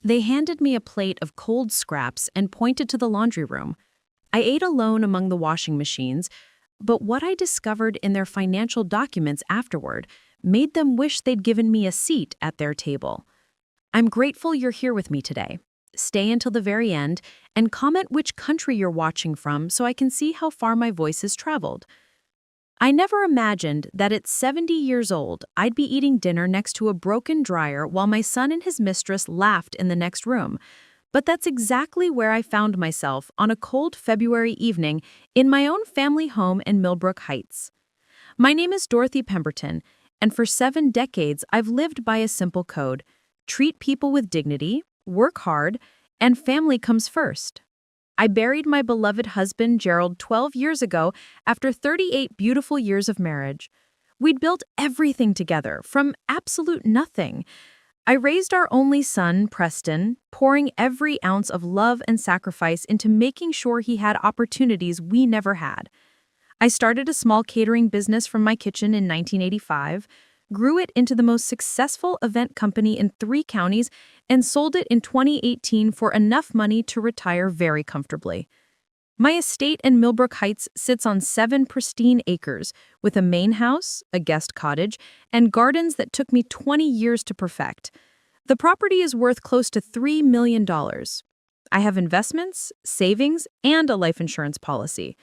They handed me a plate of cold scraps and pointed to the laundry room. I ate alone among the washing machines, but what I discovered in their financial documents afterward made them wish they'd given me a seat at their table. I'm grateful you're here with me today. Stay until the very end and comment which country you're watching from so I can see how far my voice has traveled. I never imagined that at 70 years old, I'd be eating dinner next to a broken dryer while my son and his mistress laughed in the next room. But that's exactly where I found myself on a cold February evening in my own family home in Millbrook Heights. My name is Dorothy Pemberton, and for 7 decades I've lived by a simple code: treat people with dignity, work hard, and family comes first. I buried my beloved husband, Gerald, 12 years ago after 38 beautiful years of marriage. We'd built everything together, from absolute nothing. I raised our only son, Preston, pouring every ounce of love and sacrifice into making sure he had opportunities we never had. I started a small catering business from my kitchen in 1985, grew it into the most successful event company in 3 counties, and sold it in 2018 for enough money to retire very comfortably. My estate in Millbrook Heights sits on 7 pristine acres, with a main house, a guest cottage, and gardens that took me 20 years to perfect. The property is worth close to $3 million. I have investments, savings, and a life insurance policy.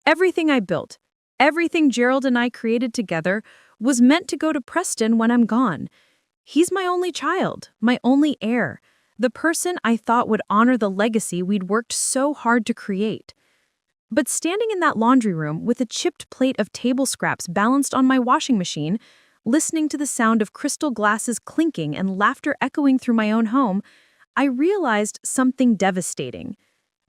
Everything I built, everything Gerald and I created together, was meant to go to Preston when I'm gone. He's my only child, my only heir, the person I thought would honor the legacy we'd worked so hard to create. But standing in that laundry room with a chipped plate of table scraps balanced on my washing machine, listening to the sound of crystal glasses clinking and laughter echoing through my own home, I realized something devastating.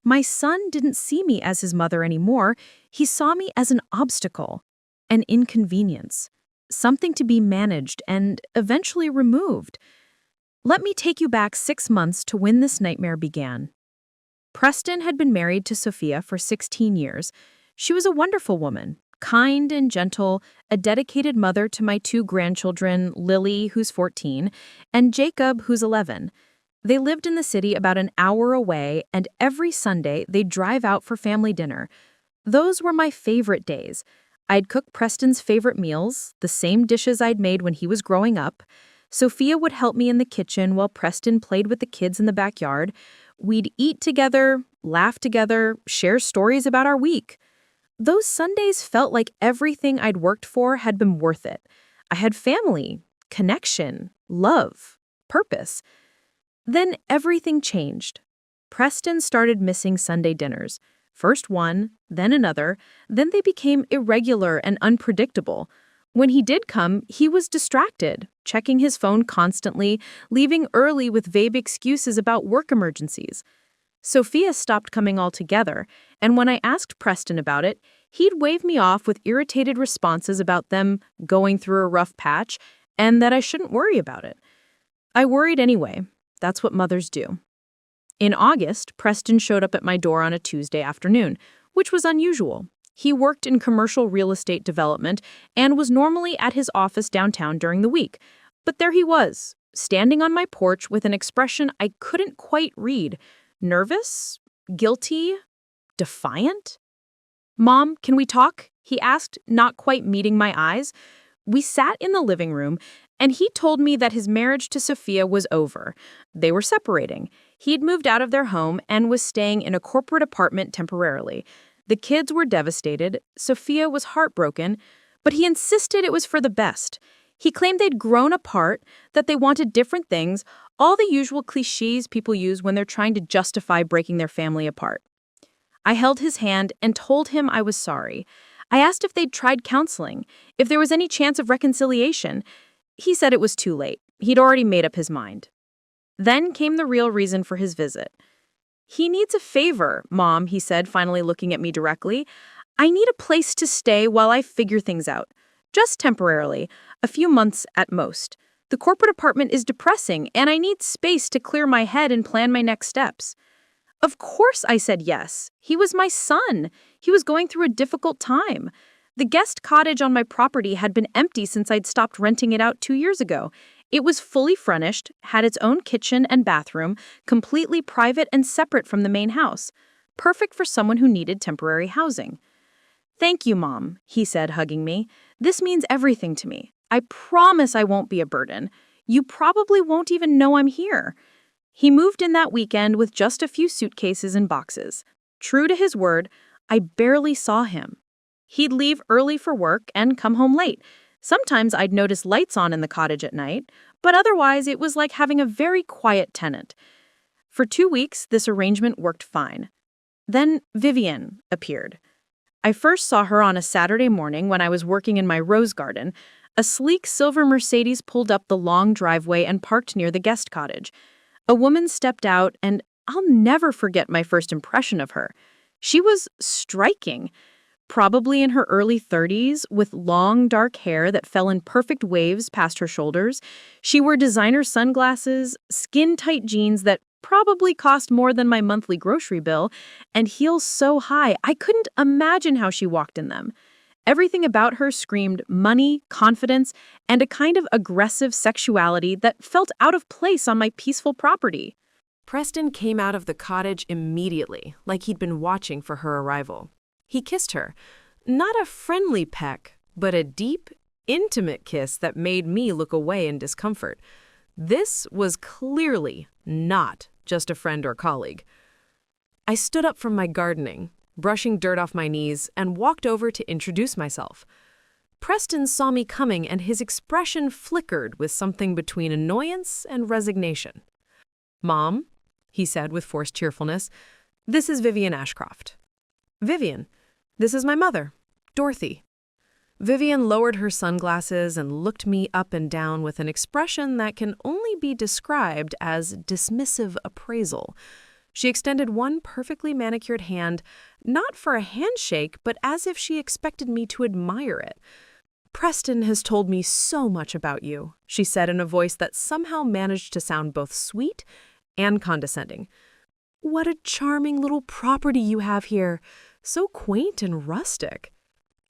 My son didn't see me as his mother anymore. He saw me as an obstacle, an inconvenience, something to be managed and eventually removed. Let me take you back 6 months to when this nightmare began. Preston had been married to Sophia for 16 years. She was a wonderful woman, kind and gentle, a dedicated mother to my 2 grandchildren, Lily, who's 14, and Jacob, who's 11. They lived in the city about an hour away, and every Sunday they'd drive out for family dinner. Those were my favorite days. I'd cook Preston's favorite meals, the same dishes I'd made when he was growing up. Sophia would help me in the kitchen while Preston played with the kids in the backyard. We'd eat together, laugh together, share stories about our week. Those Sundays felt like everything I'd worked for had been worth it. I had family, connection, love, purpose. Then everything changed. Preston started missing Sunday dinners. First one, then another, then they became irregular and unpredictable. When he did come, he was distracted, checking his phone constantly, leaving early with vague excuses about work emergencies. Sophia stopped coming altogether, and when I asked Preston about it, he'd wave me off with irritated responses about them going through a rough patch and that I shouldn't worry about it. I worried anyway. That's what mothers do. In August, Preston showed up at my door on a Tuesday afternoon, which was unusual. He worked in commercial real estate development and was normally at his office downtown during the week. But there he was, standing on my porch with an expression I couldn't quite read. Nervous? Guilty? Defiant? "Mom, can we talk?" he asked, not quite meeting my eyes. We sat in the living room, and he told me that his marriage to Sophia was over. They were separating. He'd moved out of their home and was staying in a corporate apartment temporarily. The kids were devastated. Sophia was heartbroken, but he insisted it was for the best. He claimed they'd grown apart, that they wanted different things, all the usual cliches people use when they're trying to justify breaking their family apart. I held his hand and told him I was sorry. I asked if they'd tried counseling, if there was any chance of reconciliation. He said it was too late. He'd already made up his mind. Then came the real reason for his visit. "He needs a favor, Mom," he said, finally looking at me directly. "I need a place to stay while I figure things out. Just temporarily, a few months at most. The corporate apartment is depressing, and I need space to clear my head and plan my next steps." Of course I said yes. He was my son. He was going through a difficult time. The guest cottage on my property had been empty since I'd stopped renting it out 2 years ago, It was fully furnished, had its own kitchen and bathroom, completely private and separate from the main house. Perfect for someone who needed temporary housing. "Thank you, Mom," he said, hugging me. "This means everything to me. I promise I won't be a burden. You probably won't even know I'm here." He moved in that weekend with just a few suitcases and boxes. True to his word, I barely saw him. He'd leave early for work and come home late. Sometimes I'd notice lights on in the cottage at night, but otherwise it was like having a very quiet tenant. For 2 weeks, this arrangement worked fine. Then Vivian appeared. I first saw her on a Saturday morning when I was working in my rose garden. A sleek silver Mercedes pulled up the long driveway and parked near the guest cottage. A woman stepped out, and I'll never forget my first impression of her. She was striking. Probably in her early 30s, with long, dark hair that fell in perfect waves past her shoulders. She wore designer sunglasses, skin-tight jeans that probably cost more than my monthly grocery bill, and heels so high I couldn't imagine how she walked in them. Everything about her screamed money, confidence, and a kind of aggressive sexuality that felt out of place on my peaceful property. Preston came out of the cottage immediately, like he'd been watching for her arrival. He kissed her, not a friendly peck, but a deep, intimate kiss that made me look away in discomfort. This was clearly not just a friend or colleague. I stood up from my gardening, brushing dirt off my knees, and walked over to introduce myself. Preston saw me coming, and his expression flickered with something between annoyance and resignation. "Mom," he said with forced cheerfulness, "this is Vivian Ashcroft." "Vivian, this is my mother, Dorothy." Vivian lowered her sunglasses and looked me up and down with an expression that can only be described as dismissive appraisal. She extended one perfectly manicured hand, not for a handshake, but as if she expected me to admire it. "Preston has told me so much about you," she said in a voice that somehow managed to sound both sweet and condescending. "What a charming little property you have here. So quaint and rustic."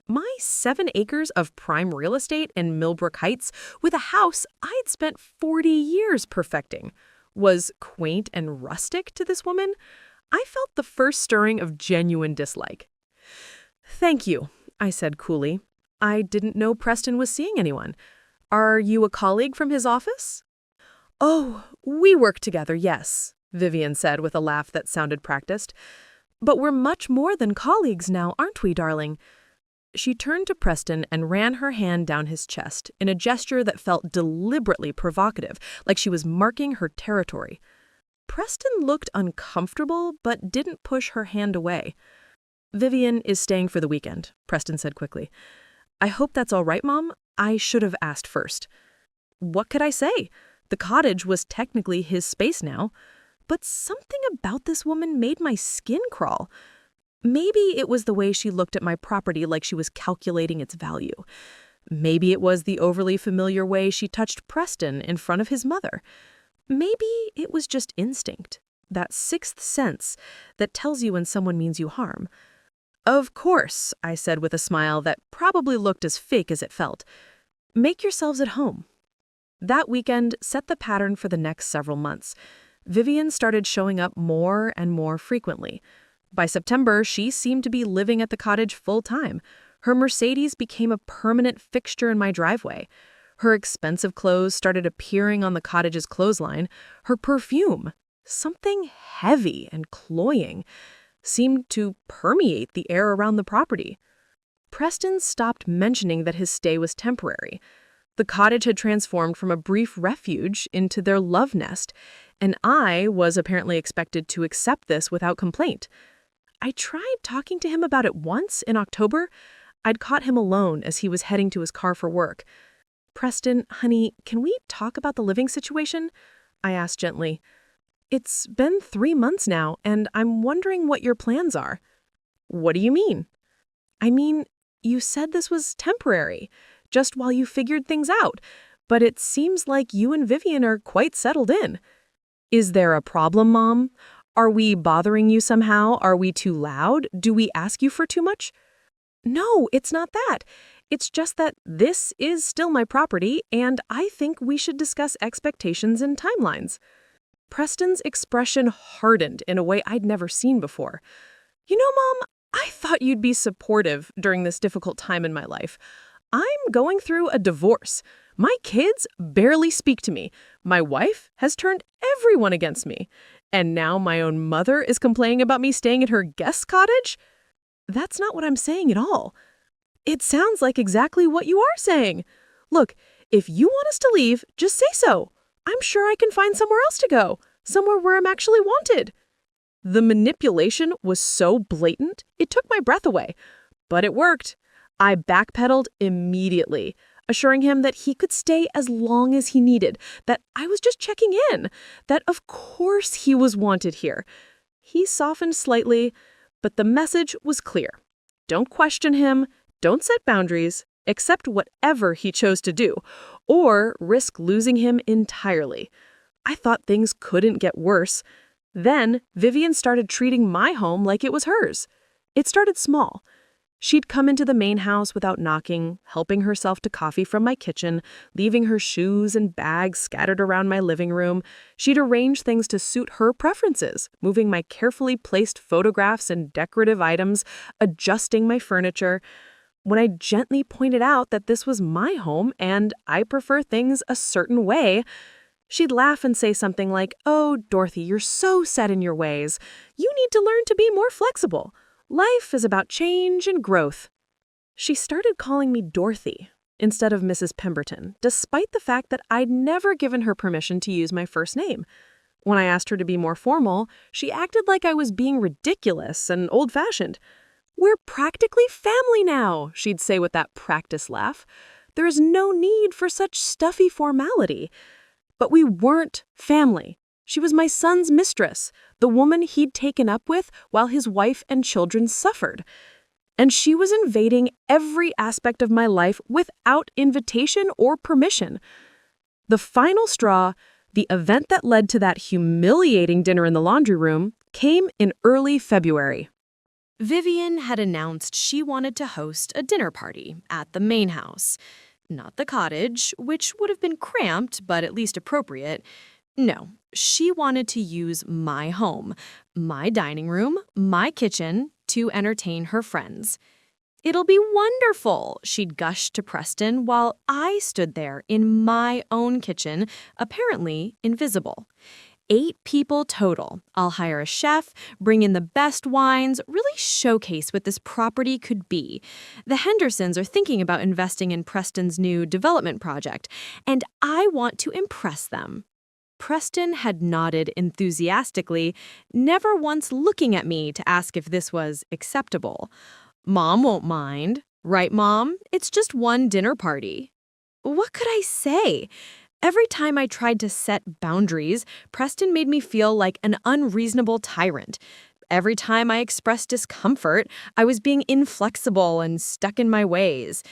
My 7 acres of prime real estate in Millbrook Heights with a house I'd spent 40 years perfecting was quaint and rustic to this woman. I felt the first stirring of genuine dislike. "Thank you," I said coolly. "I didn't know Preston was seeing anyone. Are you a colleague from his office?" "Oh, we work together, yes," Vivian said with a laugh that sounded practiced. "But we're much more than colleagues now, aren't we, darling?" She turned to Preston and ran her hand down his chest in a gesture that felt deliberately provocative, like she was marking her territory. Preston looked uncomfortable, but didn't push her hand away. "Vivian is staying for the weekend," Preston said quickly. "I hope that's all right, Mom. I should have asked first." What could I say? The cottage was technically his space now, but something about this woman made my skin crawl. Maybe it was the way she looked at my property like she was calculating its value. Maybe it was the overly familiar way she touched Preston in front of his mother. Maybe it was just instinct, that sixth sense that tells you when someone means you harm. "Of course," I said with a smile that probably looked as fake as it felt. "Make yourselves at home." That weekend set the pattern for the next several months. Vivian started showing up more and more frequently. By September, she seemed to be living at the cottage full-time. Her Mercedes became a permanent fixture in my driveway. Her expensive clothes started appearing on the cottage's clothesline. Her perfume, something heavy and cloying, seemed to permeate the air around the property. Preston stopped mentioning that his stay was temporary. The cottage had transformed from a brief refuge into their love nest, and I was apparently expected to accept this without complaint. I tried talking to him about it once in October. I'd caught him alone as he was heading to his car for work. "Preston, honey, can we talk about the living situation?" I asked gently. "It's been 3 months now, and I'm wondering what your plans are." "What do you mean?" "I mean, you said this was temporary, just while you figured things out, but it seems like you and Vivian are quite settled in." "Is there a problem, Mom? Are we bothering you somehow? Are we too loud? Do we ask you for too much?" "No, it's not that. It's just that this is still my property, and I think we should discuss expectations and timelines." Preston's expression hardened in a way I'd never seen before. "You know, Mom, I thought you'd be supportive during this difficult time in my life. I'm going through a divorce. My kids barely speak to me. My wife has turned everyone against me. And now my own mother is complaining about me staying at her guest cottage? That's not what I'm saying at all. It sounds like exactly what you are saying. Look, if you want us to leave, just say so. I'm sure I can find somewhere else to go, somewhere where I'm actually wanted." The manipulation was so blatant, it took my breath away. But it worked. I backpedaled immediately, assuring him that he could stay as long as he needed, that I was just checking in, that of course he was wanted here. He softened slightly, but the message was clear. Don't question him, don't set boundaries, accept whatever he chose to do, or risk losing him entirely. I thought things couldn't get worse. Then Vivian started treating my home like it was hers. It started small. She'd come into the main house without knocking, helping herself to coffee from my kitchen, leaving her shoes and bags scattered around my living room. She'd arrange things to suit her preferences, moving my carefully placed photographs and decorative items, adjusting my furniture. When I gently pointed out that this was my home and I prefer things a certain way, she'd laugh and say something like, "Oh, Dorothy, you're so set in your ways. You need to learn to be more flexible. Life is about change and growth." She started calling me Dorothy instead of Mrs. Pemberton, despite the fact that I'd never given her permission to use my first name. When I asked her to be more formal, she acted like I was being ridiculous and old-fashioned. "We're practically family now," she'd say with that practice laugh. "There is no need for such stuffy formality." But we weren't family. She was my son's mistress, the woman he'd taken up with while his wife and children suffered. And she was invading every aspect of my life without invitation or permission. The final straw, the event that led to that humiliating dinner in the laundry room, came in early February. Vivian had announced she wanted to host a dinner party at the main house. Not the cottage, which would have been cramped but at least appropriate. No, she wanted to use my home, my dining room, my kitchen, to entertain her friends. "It'll be wonderful," she'd gushed to Preston while I stood there in my own kitchen, apparently invisible. 8 people total. I'll hire a chef, bring in the best wines, really showcase what this property could be. The Hendersons are thinking about investing in Preston's new development project, and I want to impress them. Preston had nodded enthusiastically, never once looking at me to ask if this was acceptable. "Mom won't mind. Right, Mom? It's just one dinner party." What could I say? Every time I tried to set boundaries, Preston made me feel like an unreasonable tyrant. Every time I expressed discomfort, I was being inflexible and stuck in my ways.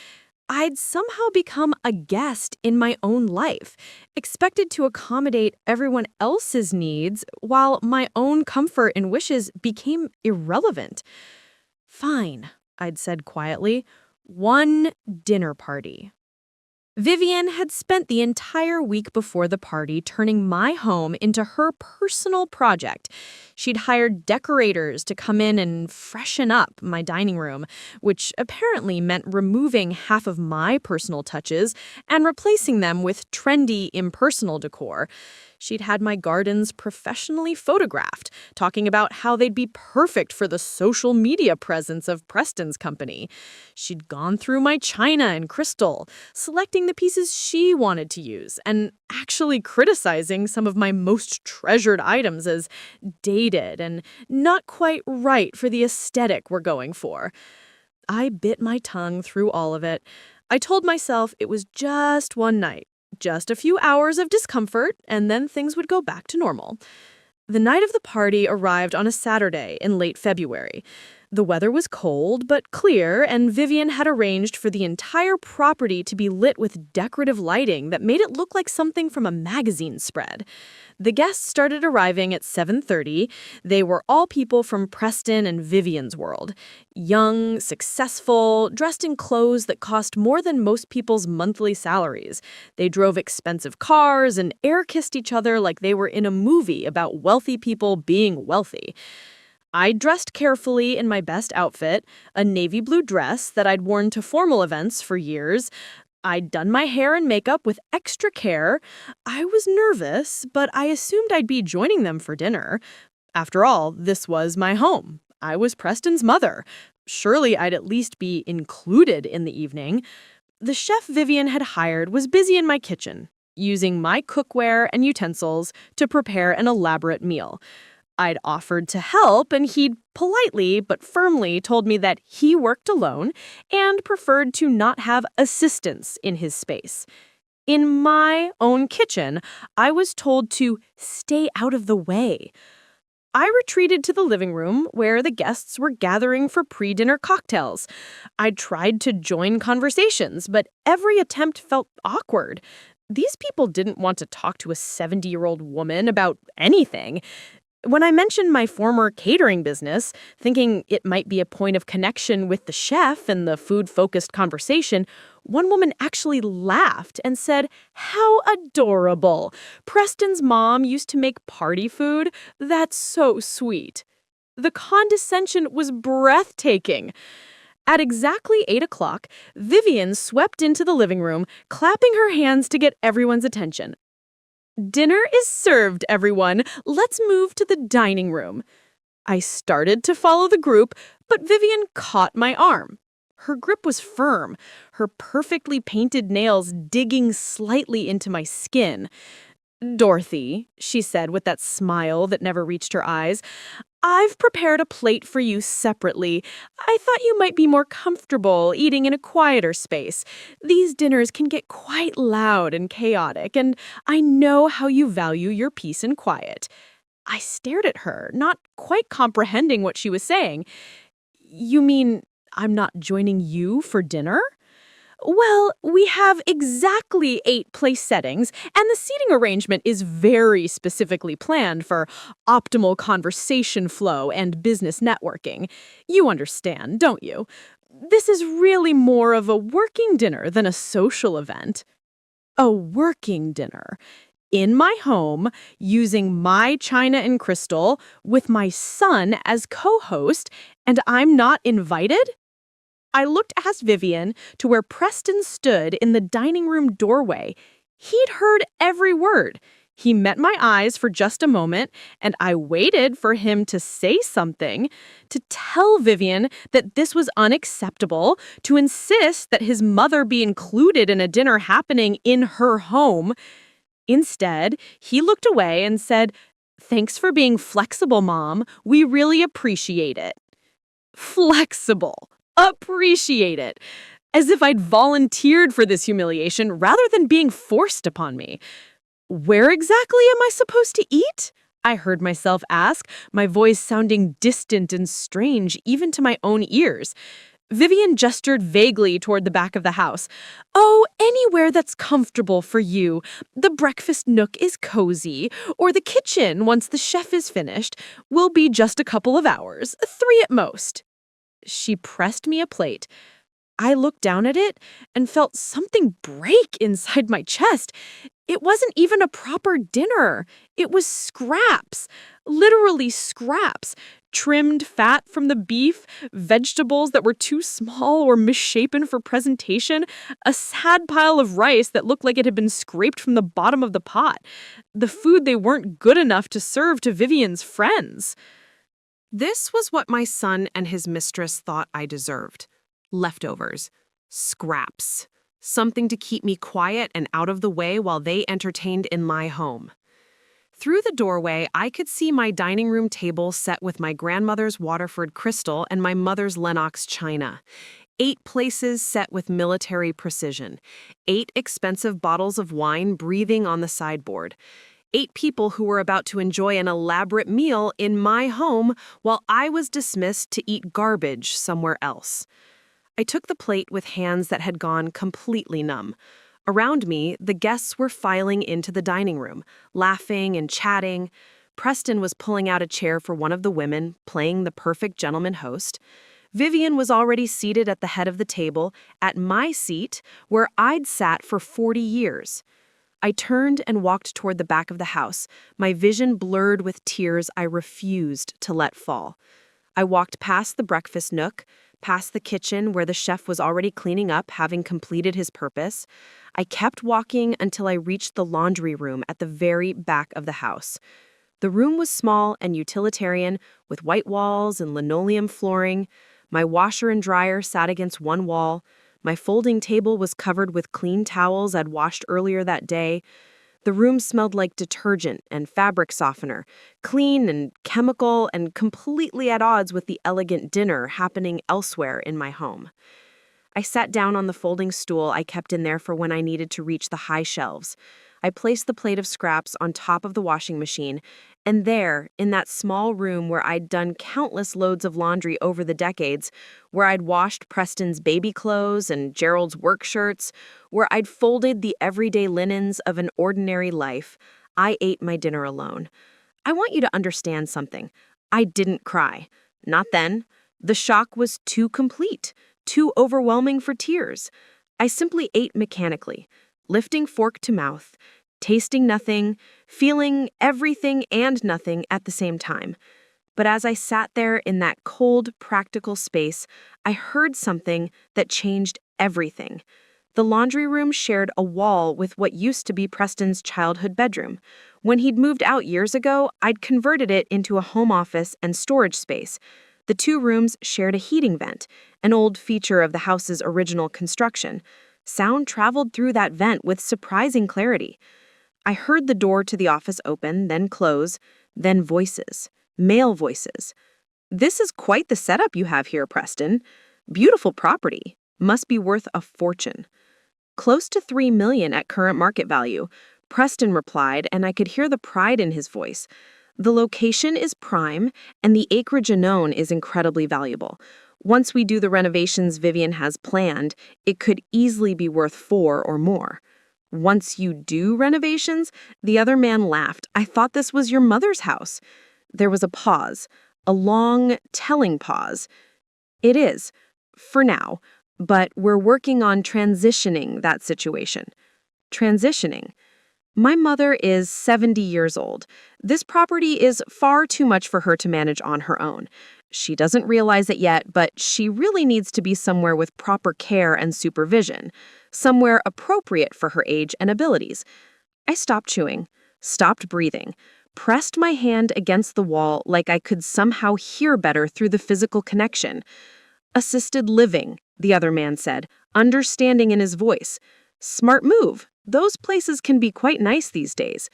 I'd somehow become a guest in my own life, expected to accommodate everyone else's needs while my own comfort and wishes became irrelevant. "Fine," I'd said quietly. "One dinner party." Vivian had spent the entire week before the party turning my home into her personal project. She'd hired decorators to come in and freshen up my dining room, which apparently meant removing half of my personal touches and replacing them with trendy, impersonal decor. She'd had my gardens professionally photographed, talking about how they'd be perfect for the social media presence of Preston's company. She'd gone through my china and crystal, selecting the pieces she wanted to use, and actually criticizing some of my most treasured items as dated and not quite right for the aesthetic we're going for. I bit my tongue through all of it. I told myself it was just one night. Just a few hours of discomfort, and then things would go back to normal. The night of the party arrived on a Saturday in late February. The weather was cold but clear, and Vivian had arranged for the entire property to be lit with decorative lighting that made it look like something from a magazine spread. The guests started arriving at 7:30. They were all people from Preston and Vivian's world. Young, successful, dressed in clothes that cost more than most people's monthly salaries. They drove expensive cars and air-kissed each other like they were in a movie about wealthy people being wealthy. I dressed carefully in my best outfit, a navy blue dress that I'd worn to formal events for years. I'd done my hair and makeup with extra care. I was nervous, but I assumed I'd be joining them for dinner. After all, this was my home. I was Preston's mother. Surely I'd at least be included in the evening. The chef Vivian had hired was busy in my kitchen, using my cookware and utensils to prepare an elaborate meal. I'd offered to help, and he'd politely but firmly told me that he worked alone and preferred to not have assistants in his space. In my own kitchen, I was told to stay out of the way. I retreated to the living room where the guests were gathering for pre-dinner cocktails. I tried to join conversations, but every attempt felt awkward. These people didn't want to talk to a 70-year-old woman about anything. When I mentioned my former catering business, thinking it might be a point of connection with the chef and the food-focused conversation, one woman actually laughed and said, "How adorable! Preston's mom used to make party food? That's so sweet." The condescension was breathtaking. At exactly 8 o'clock, Vivian swept into the living room, clapping her hands to get everyone's attention. "Dinner is served, everyone. Let's move to the dining room." I started to follow the group, but Vivian caught my arm. Her grip was firm, her perfectly painted nails digging slightly into my skin. "Dorothy," she said with that smile that never reached her eyes, "I've prepared a plate for you separately. I thought you might be more comfortable eating in a quieter space. These dinners can get quite loud and chaotic, and I know how you value your peace and quiet." I stared at her, not quite comprehending what she was saying. "You mean I'm not joining you for dinner?" "Well, we have exactly 8 place settings, and the seating arrangement is very specifically planned for optimal conversation flow and business networking. You understand, don't you? This is really more of a working dinner than a social event." A working dinner. In my home, using my china and crystal, with my son as co-host, and I'm not invited? I looked past Vivian to where Preston stood in the dining room doorway. He'd heard every word. He met my eyes for just a moment, and I waited for him to say something, to tell Vivian that this was unacceptable, to insist that his mother be included in a dinner happening in her home. Instead, he looked away and said, "Thanks for being flexible, Mom. We really appreciate it." Flexible. Appreciate it. As if I'd volunteered for this humiliation rather than being forced upon me. "Where exactly am I supposed to eat?" I heard myself ask, my voice sounding distant and strange even to my own ears. Vivian gestured vaguely toward the back of the house. "Oh, anywhere that's comfortable for you. The breakfast nook is cozy, or the kitchen, once the chef is finished, will be just a couple of hours, 3 at most." She pressed me a plate. I looked down at it and felt something break inside my chest. It wasn't even a proper dinner. It was scraps, literally scraps. Trimmed fat from the beef, vegetables that were too small or misshapen for presentation, a sad pile of rice that looked like it had been scraped from the bottom of the pot. The food they weren't good enough to serve to Vivian's friends. This was what my son and his mistress thought I deserved. Leftovers. Scraps. Something to keep me quiet and out of the way while they entertained in my home. Through the doorway, I could see my dining room table set with my grandmother's Waterford crystal and my mother's Lenox china. 8 places set with military precision. 8 expensive bottles of wine breathing on the sideboard. 8 people who were about to enjoy an elaborate meal in my home while I was dismissed to eat garbage somewhere else. I took the plate with hands that had gone completely numb. Around me, the guests were filing into the dining room, laughing and chatting. Preston was pulling out a chair for one of the women, playing the perfect gentleman host. Vivian was already seated at the head of the table, at my seat, where I'd sat for 40 years. I turned and walked toward the back of the house, my vision blurred with tears I refused to let fall. I walked past the breakfast nook, past the kitchen where the chef was already cleaning up, having completed his purpose. I kept walking until I reached the laundry room at the very back of the house. The room was small and utilitarian, with white walls and linoleum flooring. My washer and dryer sat against one wall. My folding table was covered with clean towels I'd washed earlier that day. The room smelled like detergent and fabric softener, clean and chemical and completely at odds with the elegant dinner happening elsewhere in my home. I sat down on the folding stool I kept in there for when I needed to reach the high shelves. I placed the plate of scraps on top of the washing machine, and there, in that small room where I'd done countless loads of laundry over the decades, where I'd washed Preston's baby clothes and Gerald's work shirts, where I'd folded the everyday linens of an ordinary life, I ate my dinner alone. I want you to understand something. I didn't cry. Not then. The shock was too complete, too overwhelming for tears. I simply ate mechanically, lifting fork to mouth, tasting nothing, feeling everything and nothing at the same time. But as I sat there in that cold, practical space, I heard something that changed everything. The laundry room shared a wall with what used to be Preston's childhood bedroom. When he'd moved out years ago, I'd converted it into a home office and storage space. The two rooms shared a heating vent, an old feature of the house's original construction. Sound traveled through that vent with surprising clarity. I heard the door to the office open, then close, then voices, male voices. "This is quite the setup you have here, Preston. Beautiful property. Must be worth a fortune." "Close to $3 million at current market value," Preston replied, and I could hear the pride in his voice. "The location is prime, and the acreage alone is incredibly valuable. Once we do the renovations Vivian has planned, it could easily be worth 4 or more." "Once you do renovations?" The other man laughed. "I thought this was your mother's house." There was a pause, a long, telling pause. "It is, for now, but we're working on transitioning that situation." Transitioning? My mother is 70 years old. This property is far too much for her to manage on her own. She doesn't realize it yet, but she really needs to be somewhere with proper care and supervision, somewhere appropriate for her age and abilities. I stopped chewing, stopped breathing, pressed my hand against the wall like I could somehow hear better through the physical connection. "Assisted living," the other man said, understanding in his voice. "Smart move. Those places can be quite nice these days."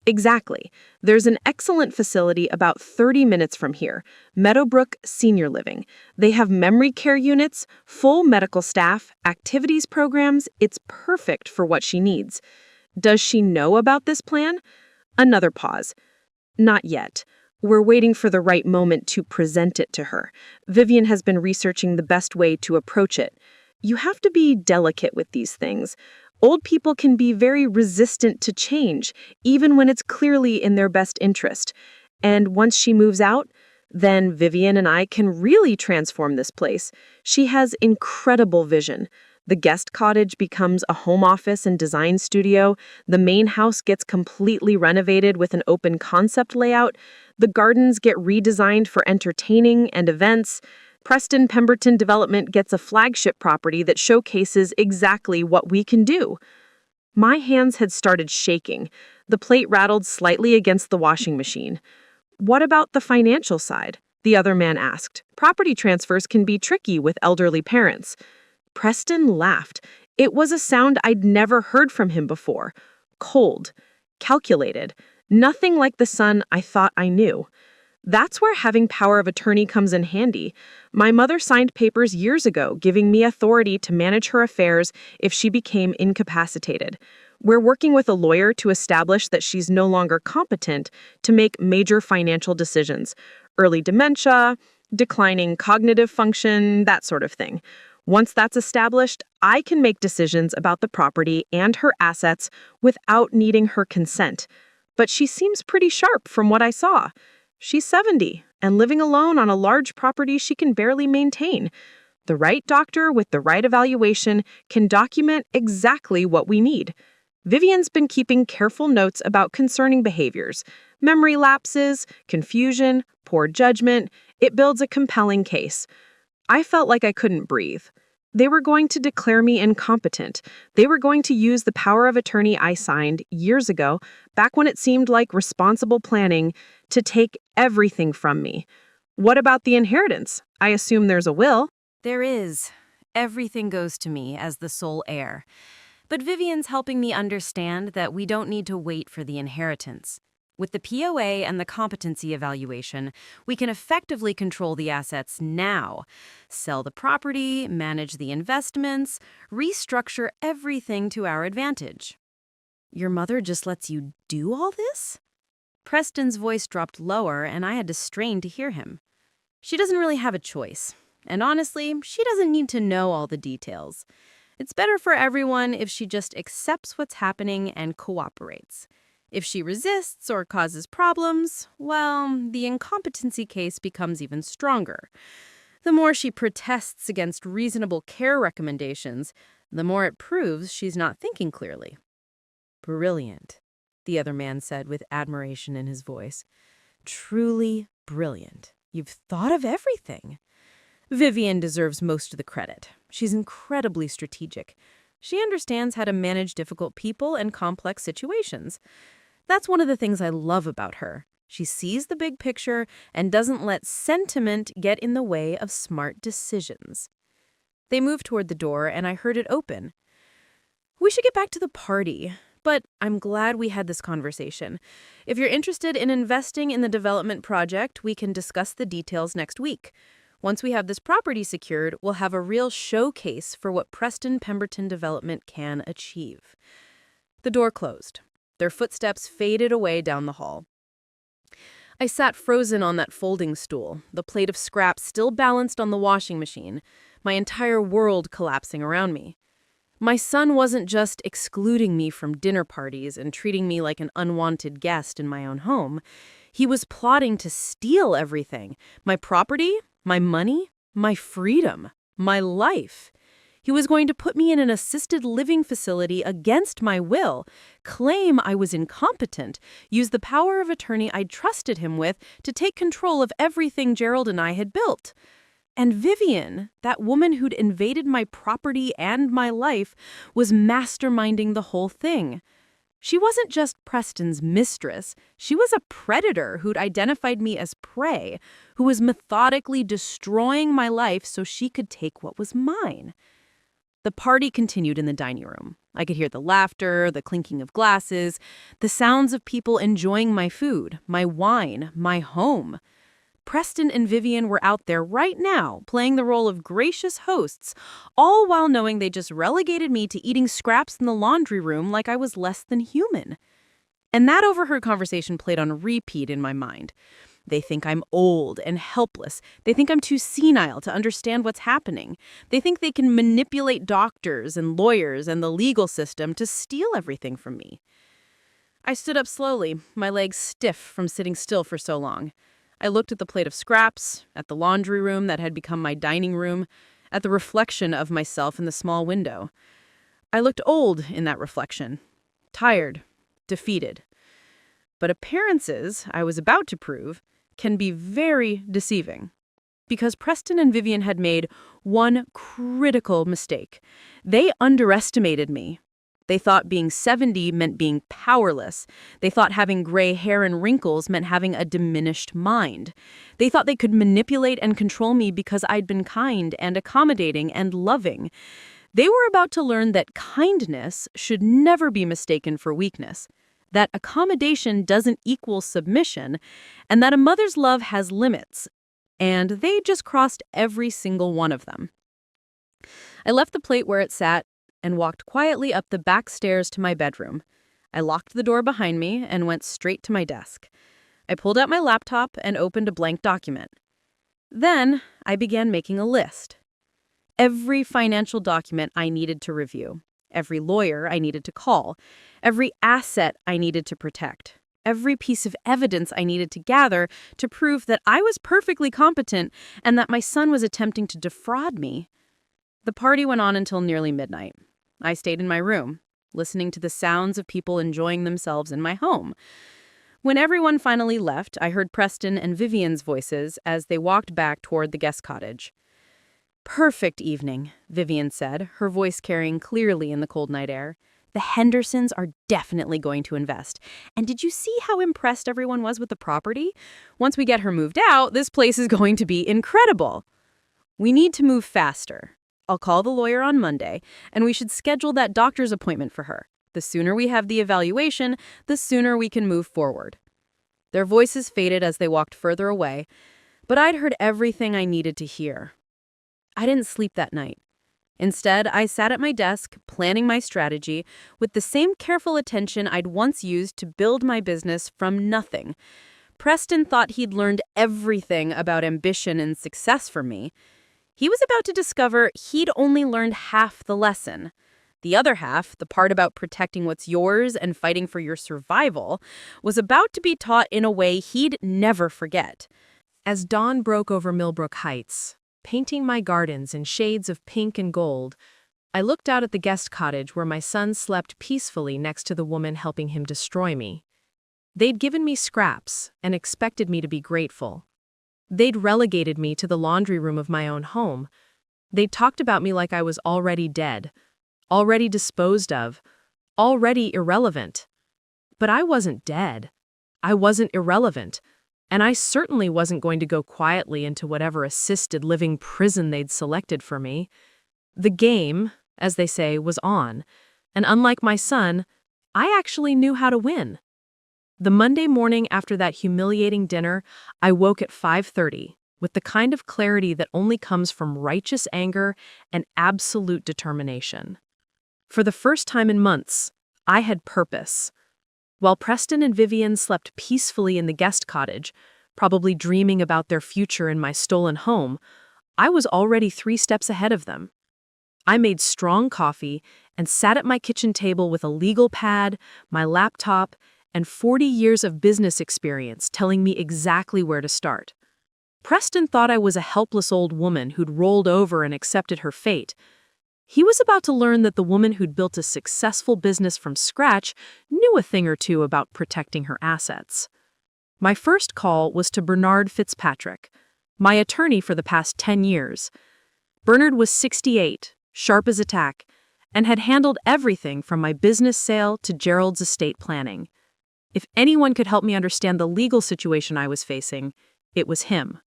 "Exactly. There's an excellent facility about 30 minutes from here, Meadowbrook Senior Living. They have memory care units, full medical staff, activities programs. It's perfect for what she needs." "Does she know about this plan?" Another pause. "Not yet. We're waiting for the right moment to present it to her. Vivian has been researching the best way to approach it. You have to be delicate with these things. Old people can be very resistant to change, even when it's clearly in their best interest. And once she moves out, then Vivian and I can really transform this place. She has incredible vision. The guest cottage becomes a home office and design studio. The main house gets completely renovated with an open concept layout. The gardens get redesigned for entertaining and events. Preston Pemberton Development gets a flagship property that showcases exactly what we can do. My hands had started shaking. The plate rattled slightly against the washing machine. "What about the financial side?" the other man asked. "Property transfers can be tricky with elderly parents." Preston laughed. It was a sound I'd never heard from him before. Cold, calculated, nothing like the son I thought I knew. "That's where having power of attorney comes in handy. My mother signed papers years ago giving me authority to manage her affairs if she became incapacitated. We're working with a lawyer to establish that she's no longer competent to make major financial decisions, early dementia, declining cognitive function, that sort of thing. Once that's established, I can make decisions about the property and her assets without needing her consent. But she seems pretty sharp from what I saw. She's 70 and living alone on a large property she can barely maintain. The right doctor with the right evaluation can document exactly what we need. Vivian's been keeping careful notes about concerning behaviors, memory lapses, confusion, poor judgment. It builds a compelling case. I felt like I couldn't breathe. They were going to declare me incompetent. They were going to use the power of attorney I signed years ago, back when it seemed like responsible planning, to take everything from me. What about the inheritance? I assume there's a will. There is. Everything goes to me as the sole heir. But Vivian's helping me understand that we don't need to wait for the inheritance. With the POA and the competency evaluation, we can effectively control the assets now. Sell the property, manage the investments, restructure everything to our advantage. Your mother just lets you do all this? Preston's voice dropped lower, and I had to strain to hear him. She doesn't really have a choice. And honestly, she doesn't need to know all the details. It's better for everyone if she just accepts what's happening and cooperates. If she resists or causes problems, well, the incompetency case becomes even stronger. The more she protests against reasonable care recommendations, the more it proves she's not thinking clearly. Brilliant, the other man said with admiration in his voice. Truly brilliant. You've thought of everything. Vivian deserves most of the credit. She's incredibly strategic. She understands how to manage difficult people and complex situations. That's one of the things I love about her. She sees the big picture and doesn't let sentiment get in the way of smart decisions. They moved toward the door, and I heard it open. We should get back to the party, but I'm glad we had this conversation. If you're interested in investing in the development project, we can discuss the details next week. Once we have this property secured, we'll have a real showcase for what Preston Pemberton Development can achieve. The door closed. Their footsteps faded away down the hall. I sat frozen on that folding stool, the plate of scraps still balanced on the washing machine, my entire world collapsing around me. My son wasn't just excluding me from dinner parties and treating me like an unwanted guest in my own home. He was plotting to steal everything: my property, my money, my freedom, my life. He was going to put me in an assisted living facility against my will, claim I was incompetent, use the power of attorney I'd trusted him with to take control of everything Gerald and I had built. And Vivian, that woman who'd invaded my property and my life, was masterminding the whole thing. She wasn't just Preston's mistress. She was a predator who'd identified me as prey, who was methodically destroying my life so she could take what was mine. The party continued in the dining room. I could hear the laughter, the clinking of glasses, the sounds of people enjoying my food, my wine, my home. Preston and Vivian were out there right now, playing the role of gracious hosts, all while knowing they just relegated me to eating scraps in the laundry room like I was less than human. And that overheard conversation played on repeat in my mind. They think I'm old and helpless. They think I'm too senile to understand what's happening. They think they can manipulate doctors and lawyers and the legal system to steal everything from me. I stood up slowly, my legs stiff from sitting still for so long. I looked at the plate of scraps, at the laundry room that had become my dining room, at the reflection of myself in the small window. I looked old in that reflection, tired, defeated. But appearances, I was about to prove, can be very deceiving. Because Preston and Vivian had made one critical mistake. They underestimated me. They thought being 70 meant being powerless. They thought having gray hair and wrinkles meant having a diminished mind. They thought they could manipulate and control me because I'd been kind and accommodating and loving. They were about to learn that kindness should never be mistaken for weakness, that accommodation doesn't equal submission, and that a mother's love has limits. And they just crossed every single one of them. I left the plate where it sat, and walked quietly up the back stairs to my bedroom. I locked the door behind me and went straight to my desk. I pulled out my laptop and opened a blank document. Then I began making a list. Every financial document I needed to review, every lawyer I needed to call, every asset I needed to protect, every piece of evidence I needed to gather to prove that I was perfectly competent and that my son was attempting to defraud me. The party went on until nearly midnight. I stayed in my room, listening to the sounds of people enjoying themselves in my home. When everyone finally left, I heard Preston and Vivian's voices as they walked back toward the guest cottage. "Perfect evening," Vivian said, her voice carrying clearly in the cold night air. "The Hendersons are definitely going to invest. And did you see how impressed everyone was with the property? Once we get her moved out, this place is going to be incredible. We need to move faster. I'll call the lawyer on Monday, and we should schedule that doctor's appointment for her. The sooner we have the evaluation, the sooner we can move forward." Their voices faded as they walked further away, but I'd heard everything I needed to hear. I didn't sleep that night. Instead, I sat at my desk, planning my strategy, with the same careful attention I'd once used to build my business from nothing. Preston thought he'd learned everything about ambition and success from me. He was about to discover he'd only learned half the lesson. The other half, the part about protecting what's yours and fighting for your survival, was about to be taught in a way he'd never forget. As dawn broke over Millbrook Heights, painting my gardens in shades of pink and gold, I looked out at the guest cottage where my son slept peacefully next to the woman helping him destroy me. They'd given me scraps and expected me to be grateful. They'd relegated me to the laundry room of my own home. They'd talked about me like I was already dead, already disposed of, already irrelevant. But I wasn't dead. I wasn't irrelevant. And I certainly wasn't going to go quietly into whatever assisted living prison they'd selected for me. The game, as they say, was on. And unlike my son, I actually knew how to win. The Monday morning after that humiliating dinner, I woke at 5:30 with the kind of clarity that only comes from righteous anger and absolute determination. For the first time in months, I had purpose. While Preston and Vivian slept peacefully in the guest cottage, probably dreaming about their future in my stolen home, I was already 3 steps ahead of them. I made strong coffee and sat at my kitchen table with a legal pad, my laptop, and 40 years of business experience telling me exactly where to start. Preston thought I was a helpless old woman who'd rolled over and accepted her fate. He was about to learn that the woman who'd built a successful business from scratch knew a thing or two about protecting her assets. My first call was to Bernard Fitzpatrick, my attorney for the past 10 years. Bernard was 68, sharp as a tack, and had handled everything from my business sale to Gerald's estate planning. If anyone could help me understand the legal situation I was facing, it was him.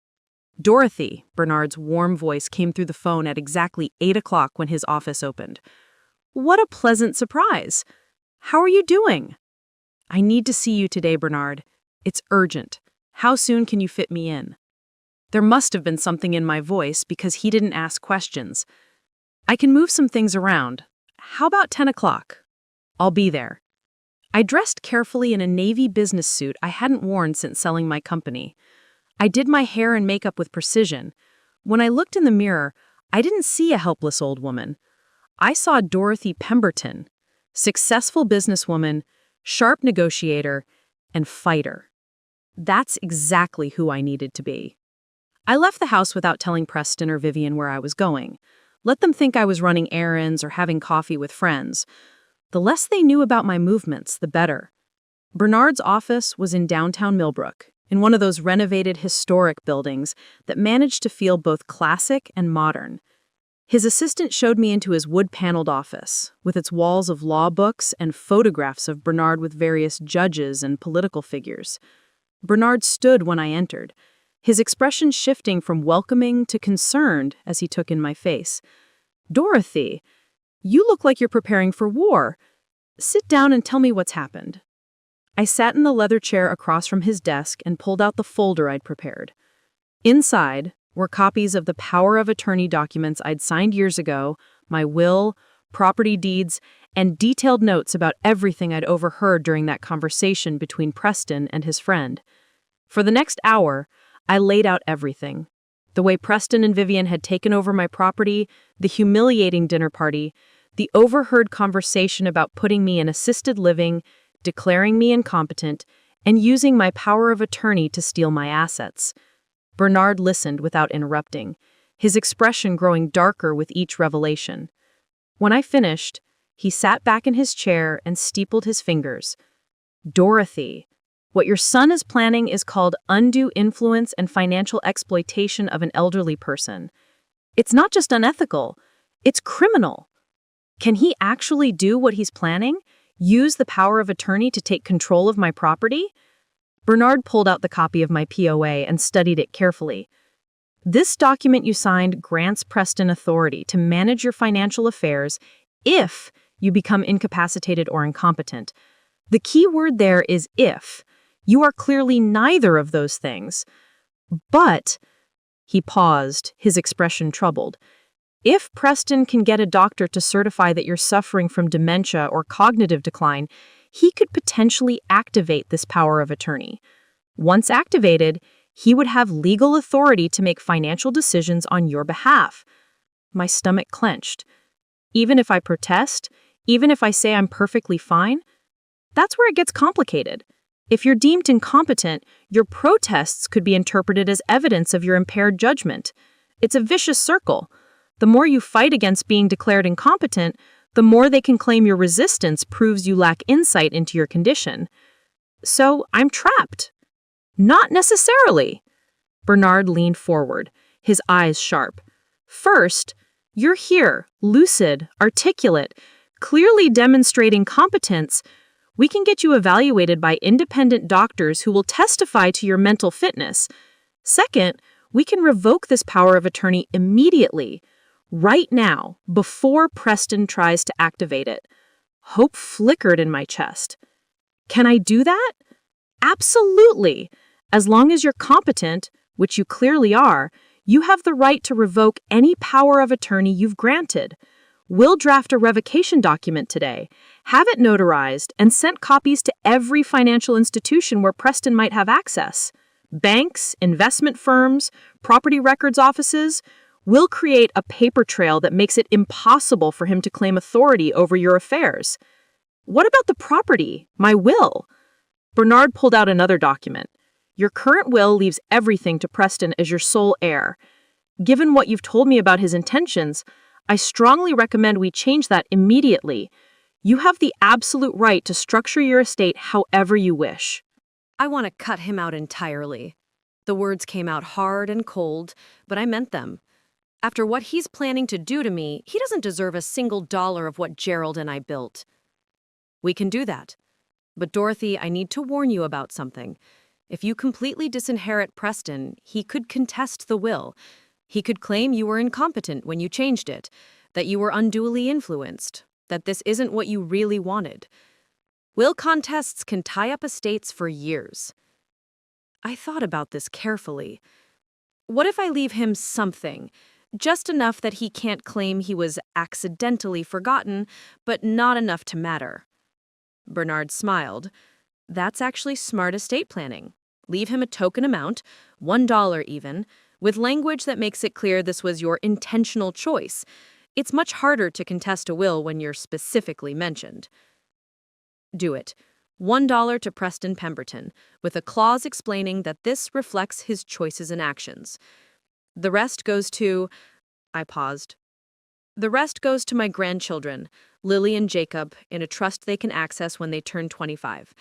"Dorothy," Bernard's warm voice came through the phone at exactly 8 o'clock when his office opened. "What a pleasant surprise. How are you doing?" "I need to see you today, Bernard. It's urgent. How soon can you fit me in?" There must have been something in my voice because he didn't ask questions. "I can move some things around. How about 10 o'clock? I'll be there." I dressed carefully in a navy business suit I hadn't worn since selling my company. I did my hair and makeup with precision. When I looked in the mirror, I didn't see a helpless old woman. I saw Dorothy Pemberton, successful businesswoman, sharp negotiator, and fighter. That's exactly who I needed to be. I left the house without telling Preston or Vivian where I was going. Let them think I was running errands or having coffee with friends. The less they knew about my movements, the better. Bernard's office was in downtown Millbrook, in one of those renovated historic buildings that managed to feel both classic and modern. His assistant showed me into his wood-paneled office, with its walls of law books and photographs of Bernard with various judges and political figures. Bernard stood when I entered, his expression shifting from welcoming to concerned as he took in my face. "Dorothy, you look like you're preparing for war. Sit down and tell me what's happened." I sat in the leather chair across from his desk and pulled out the folder I'd prepared. Inside were copies of the power of attorney documents I'd signed years ago, my will, property deeds, and detailed notes about everything I'd overheard during that conversation between Preston and his friend. For the next hour, I laid out everything. The way Preston and Vivian had taken over my property, the humiliating dinner party, the overheard conversation about putting me in assisted living, declaring me incompetent, and using my power of attorney to steal my assets. Bernard listened without interrupting, his expression growing darker with each revelation. When I finished, he sat back in his chair and steepled his fingers. "Dorothy, what your son is planning is called undue influence and financial exploitation of an elderly person. It's not just unethical, it's criminal. Can he actually do what he's planning? Use the power of attorney to take control of my property?" Bernard pulled out the copy of my POA and studied it carefully. "This document you signed grants Preston authority to manage your financial affairs if you become incapacitated or incompetent. The key word there is if. You are clearly neither of those things. But," he paused, his expression troubled, "if Preston can get a doctor to certify that you're suffering from dementia or cognitive decline, he could potentially activate this power of attorney. Once activated, he would have legal authority to make financial decisions on your behalf." My stomach clenched. Even if I protest, even if I say I'm perfectly fine, that's where it gets complicated. If you're deemed incompetent, your protests could be interpreted as evidence of your impaired judgment. It's a vicious circle. The more you fight against being declared incompetent, the more they can claim your resistance proves you lack insight into your condition. So I'm trapped. Not necessarily. Bernard leaned forward, his eyes sharp. First, you're here, lucid, articulate, clearly demonstrating competence. We can get you evaluated by independent doctors who will testify to your mental fitness. Second, we can revoke this power of attorney immediately, right now, before Preston tries to activate it. Hope flickered in my chest. Can I do that? Absolutely. As long as you're competent, which you clearly are, you have the right to revoke any power of attorney you've granted. We'll draft a revocation document today, have it notarized, and sent copies to every financial institution where Preston might have access. Banks, investment firms, property records offices. We'll create a paper trail that makes it impossible for him to claim authority over your affairs. What about the property, my will? Bernard pulled out another document. Your current will leaves everything to Preston as your sole heir. Given what you've told me about his intentions, I strongly recommend we change that immediately. You have the absolute right to structure your estate however you wish. I want to cut him out entirely. The words came out hard and cold, but I meant them. After what he's planning to do to me, he doesn't deserve a single dollar of what Gerald and I built. We can do that. But Dorothy, I need to warn you about something. If you completely disinherit Preston, he could contest the will. He could claim you were incompetent when you changed it, that you were unduly influenced, that this isn't what you really wanted. Will contests can tie up estates for years. I thought about this carefully. What if I leave him something? Just enough that he can't claim he was accidentally forgotten, but not enough to matter. Bernard smiled. That's actually smart estate planning. Leave him a token amount, $1 even, with language that makes it clear this was your intentional choice. It's much harder to contest a will when you're specifically mentioned. Do it. $1 to Preston Pemberton, with a clause explaining that this reflects his choices and actions. The rest goes to... I paused. The rest goes to my grandchildren, Lily and Jacob, in a trust they can access when they turn 25,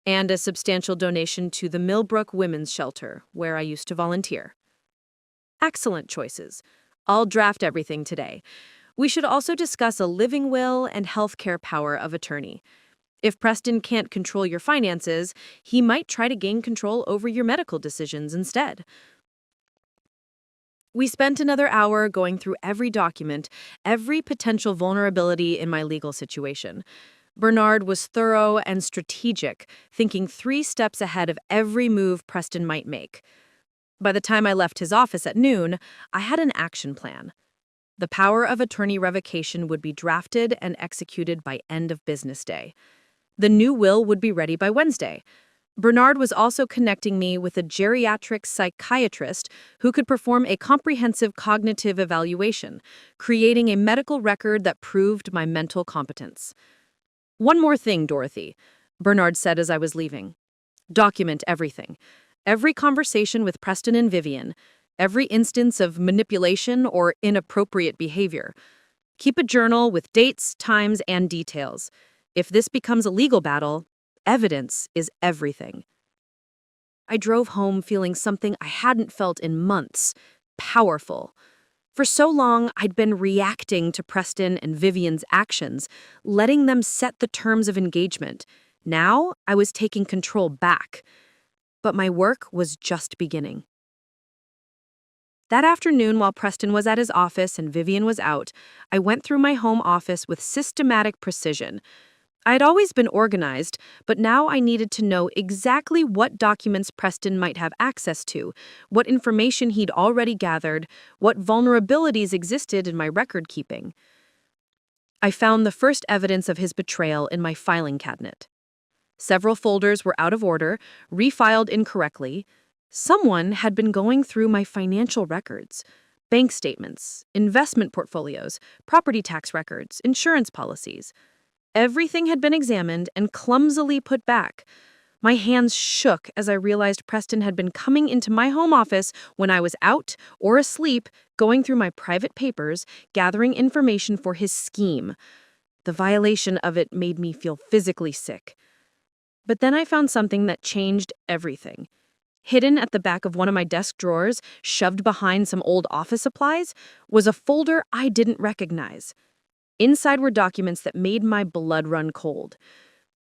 and a substantial donation to the Millbrook Women's Shelter, where I used to volunteer. Excellent choices. I'll draft everything today. We should also discuss a living will and healthcare power of attorney. If Preston can't control your finances, he might try to gain control over your medical decisions instead. We spent another hour going through every document, every potential vulnerability in my legal situation. Bernard was thorough and strategic, thinking 3 steps ahead of every move Preston might make. By the time I left his office at noon, I had an action plan. The power of attorney revocation would be drafted and executed by end of business day. The new will would be ready by Wednesday. Bernard was also connecting me with a geriatric psychiatrist who could perform a comprehensive cognitive evaluation, creating a medical record that proved my mental competence. "One more thing, Dorothy," Bernard said as I was leaving. "Document everything. Every conversation with Preston and Vivian, every instance of manipulation or inappropriate behavior. Keep a journal with dates, times, and details. If this becomes a legal battle, evidence is everything." I drove home feeling something I hadn't felt in months: powerful. For so long, I'd been reacting to Preston and Vivian's actions, letting them set the terms of engagement. Now, I was taking control back. But my work was just beginning. That afternoon, while Preston was at his office and Vivian was out, I went through my home office with systematic precision. I had always been organized, but now I needed to know exactly what documents Preston might have access to, what information he'd already gathered, what vulnerabilities existed in my record keeping. I found the first evidence of his betrayal in my filing cabinet. Several folders were out of order, refiled incorrectly. Someone had been going through my financial records: bank statements, investment portfolios, property tax records, insurance policies. Everything had been examined and clumsily put back. My hands shook as I realized Preston had been coming into my home office when I was out or asleep, going through my private papers, gathering information for his scheme. The violation of it made me feel physically sick. But then I found something that changed everything. Hidden at the back of one of my desk drawers, shoved behind some old office supplies, was a folder I didn't recognize. Inside were documents that made my blood run cold.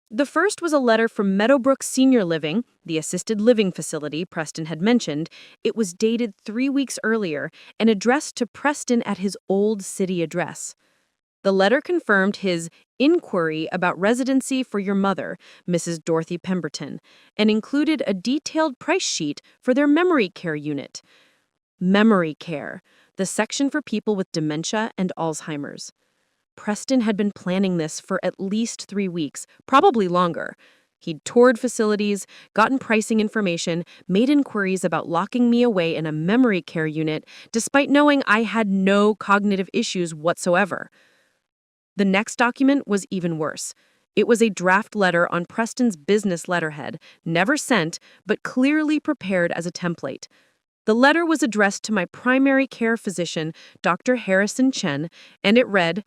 The first was a letter from Meadowbrook Senior Living, the assisted living facility Preston had mentioned. It was dated 3 weeks earlier and addressed to Preston at his old city address. The letter confirmed his inquiry about residency for your mother, Mrs. Dorothy Pemberton, and included a detailed price sheet for their memory care unit. Memory care, the section for people with dementia and Alzheimer's. Preston had been planning this for at least 3 weeks, probably longer. He'd toured facilities, gotten pricing information, made inquiries about locking me away in a memory care unit, despite knowing I had no cognitive issues whatsoever. The next document was even worse. It was a draft letter on Preston's business letterhead, never sent, but clearly prepared as a template. The letter was addressed to my primary care physician, Dr. Harrison Chen, and it read,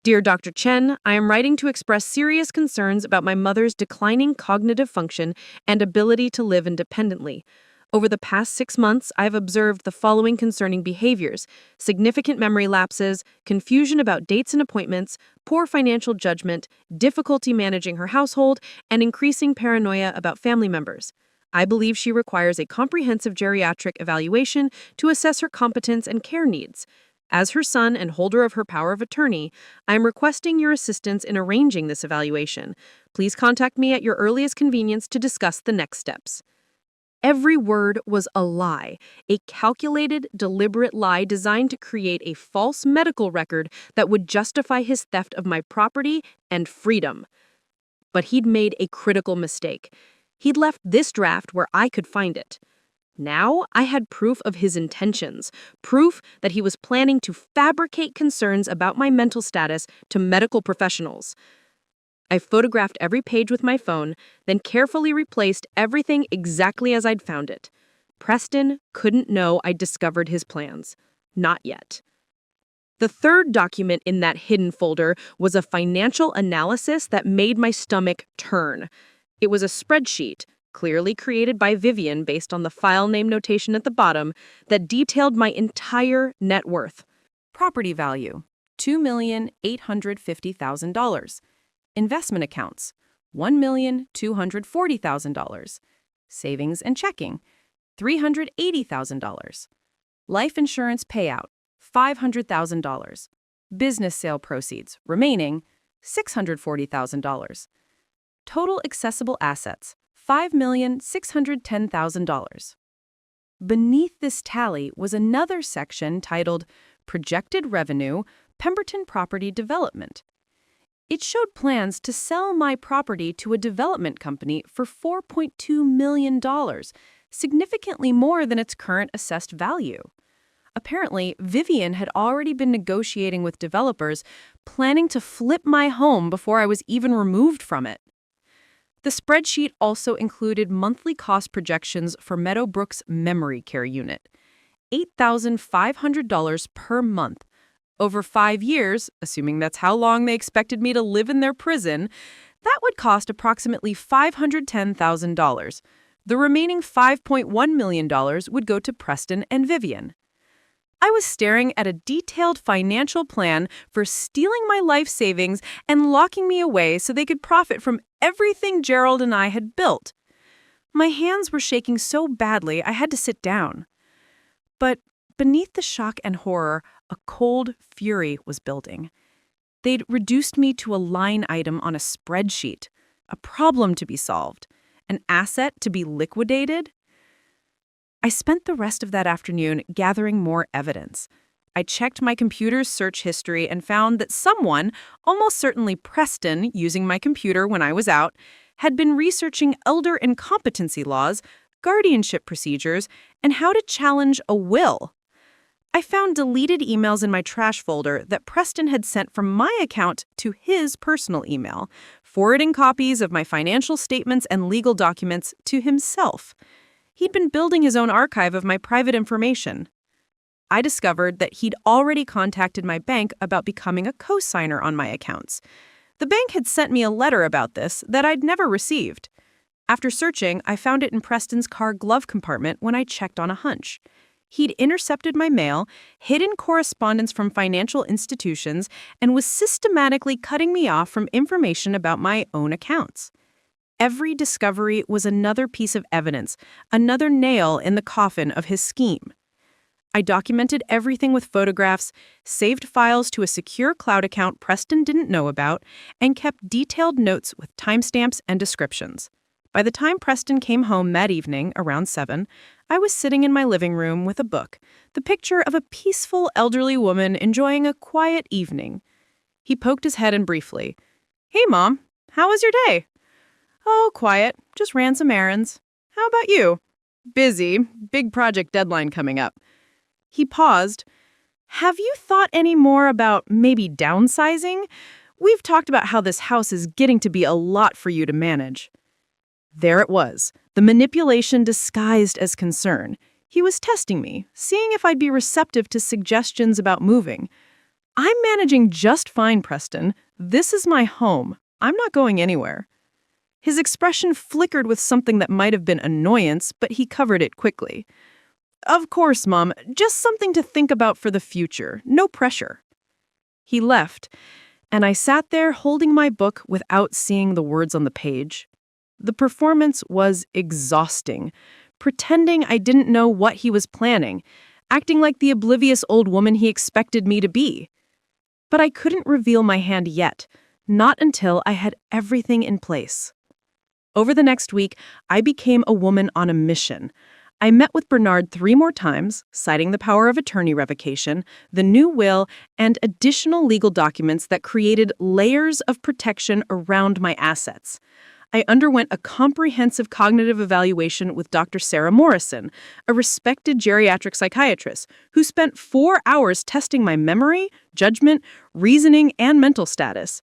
"Dear Dr. Chen, I am writing to express serious concerns about my mother's declining cognitive function and ability to live independently. Over the past 6 months, I have observed the following concerning behaviors: significant memory lapses, confusion about dates and appointments, poor financial judgment, difficulty managing her household, and increasing paranoia about family members. I believe she requires a comprehensive geriatric evaluation to assess her competence and care needs. As her son and holder of her power of attorney, I am requesting your assistance in arranging this evaluation. Please contact me at your earliest convenience to discuss the next steps." Every word was a lie, a calculated, deliberate lie designed to create a false medical record that would justify his theft of my property and freedom. But he'd made a critical mistake. He'd left this draft where I could find it. Now I had proof of his intentions, proof that he was planning to fabricate concerns about my mental status to medical professionals. I photographed every page with my phone, then carefully replaced everything exactly as I'd found it. Preston couldn't know I'd discovered his plans. Not yet. The third document in that hidden folder was a financial analysis that made my stomach turn. It was a spreadsheet, clearly created by Vivian based on the file name notation at the bottom, that detailed my entire net worth. Property value, $2,850,000. Investment accounts, $1,240,000. Savings and checking, $380,000. Life insurance payout, $500,000. Business sale proceeds, remaining, $640,000. Total accessible assets, $5,610,000. Beneath this tally was another section titled Projected Revenue, Pemberton Property Development. It showed plans to sell my property to a development company for $4.2 million, significantly more than its current assessed value. Apparently, Vivian had already been negotiating with developers, planning to flip my home before I was even removed from it. The spreadsheet also included monthly cost projections for Meadowbrook's memory care unit. $8,500 per month. Over 5 years, assuming that's how long they expected me to live in their prison, that would cost approximately $510,000. The remaining $5.1 million would go to Preston and Vivian. I was staring at a detailed financial plan for stealing my life savings and locking me away so they could profit from everything Gerald and I had built. My hands were shaking so badly I had to sit down. But beneath the shock and horror, a cold fury was building. They'd reduced me to a line item on a spreadsheet, a problem to be solved, an asset to be liquidated. I spent the rest of that afternoon gathering more evidence. I checked my computer's search history and found that someone, almost certainly Preston, using my computer when I was out, had been researching elder incompetency laws, guardianship procedures, and how to challenge a will. I found deleted emails in my trash folder that Preston had sent from my account to his personal email, forwarding copies of my financial statements and legal documents to himself. He'd been building his own archive of my private information. I discovered that he'd already contacted my bank about becoming a co-signer on my accounts. The bank had sent me a letter about this that I'd never received. After searching, I found it in Preston's car glove compartment when I checked on a hunch. He'd intercepted my mail, hidden correspondence from financial institutions, and was systematically cutting me off from information about my own accounts. Every discovery was another piece of evidence, another nail in the coffin of his scheme. I documented everything with photographs, saved files to a secure cloud account Preston didn't know about, and kept detailed notes with timestamps and descriptions. By the time Preston came home that evening, around 7, I was sitting in my living room with a book, the picture of a peaceful elderly woman enjoying a quiet evening. He poked his head in briefly. "Hey, Mom, how was your day?" "Oh, quiet. Just ran some errands. How about you?" "Busy. Big project deadline coming up." He paused. "Have you thought any more about maybe downsizing? We've talked about how this house is getting to be a lot for you to manage." There it was, the manipulation disguised as concern. He was testing me, seeing if I'd be receptive to suggestions about moving. "I'm managing just fine, Preston. This is my home. I'm not going anywhere." His expression flickered with something that might have been annoyance, but he covered it quickly. "Of course, Mom. Just something to think about for the future. No pressure." He left, and I sat there holding my book without seeing the words on the page. The performance was exhausting, pretending I didn't know what he was planning, acting like the oblivious old woman he expected me to be. But I couldn't reveal my hand yet, not until I had everything in place. Over the next week, I became a woman on a mission. I met with Bernard 3 more times, citing the power of attorney revocation, the new will, and additional legal documents that created layers of protection around my assets. I underwent a comprehensive cognitive evaluation with Dr. Sarah Morrison, a respected geriatric psychiatrist, who spent 4 hours testing my memory, judgment, reasoning, and mental status.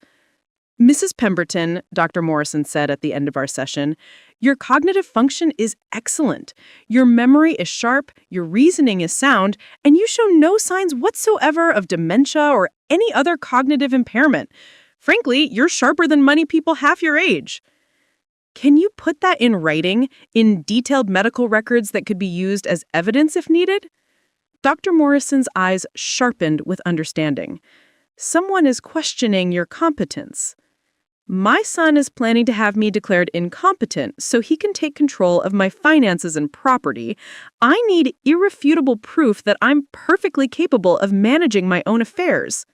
"Mrs. Pemberton," Dr. Morrison said at the end of our session, "your cognitive function is excellent. Your memory is sharp, your reasoning is sound, and you show no signs whatsoever of dementia or any other cognitive impairment. Frankly, you're sharper than many people half your age." Can you put that in writing, in detailed medical records that could be used as evidence if needed? Dr. Morrison's eyes sharpened with understanding. "Someone is questioning your competence." "My son is planning to have me declared incompetent so he can take control of my finances and property. I need irrefutable proof that I'm perfectly capable of managing my own affairs."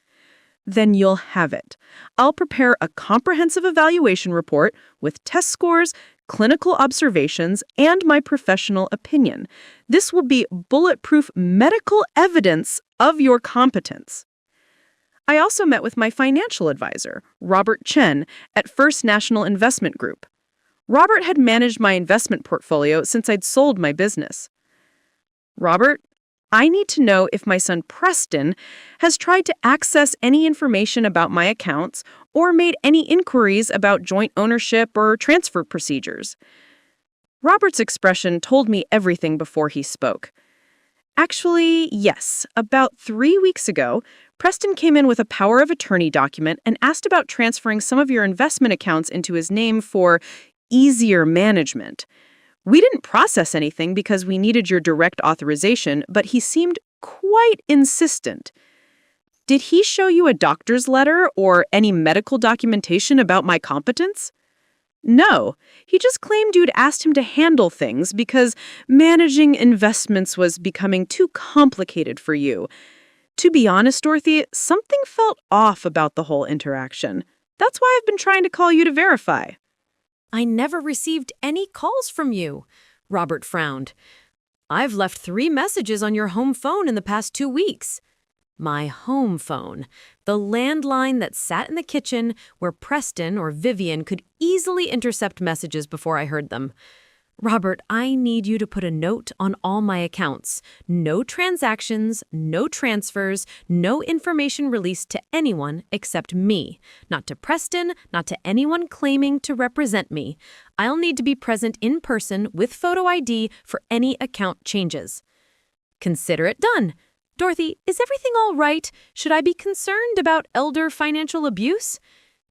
"Then you'll have it. I'll prepare a comprehensive evaluation report with test scores, clinical observations, and my professional opinion. This will be bulletproof medical evidence of your competence. I also met with my financial advisor, Robert Chen, at First National Investment Group. Robert had managed my investment portfolio since I'd sold my business. Robert, I need to know if my son Preston has tried to access any information about my accounts or made any inquiries about joint ownership or transfer procedures. Robert's expression told me everything before he spoke. Actually, yes. About 3 weeks ago, Preston came in with a power of attorney document and asked about transferring some of your investment accounts into his name for easier management. We didn't process anything because we needed your direct authorization, but he seemed quite insistent. Did he show you a doctor's letter or any medical documentation about my competence? No, he just claimed you'd asked him to handle things because managing investments was becoming too complicated for you. To be honest, Dorothy, something felt off about the whole interaction. That's why I've been trying to call you to verify. I never received any calls from you, Robert frowned. I've left 3 messages on your home phone in the past 2 weeks. My home phone, the landline that sat in the kitchen where Preston or Vivian could easily intercept messages before I heard them. Robert, I need you to put a note on all my accounts. No transactions, no transfers, no information released to anyone except me. Not to Preston, not to anyone claiming to represent me. I'll need to be present in person with photo ID for any account changes. Consider it done. Dorothy, is everything all right? Should I be concerned about elder financial abuse?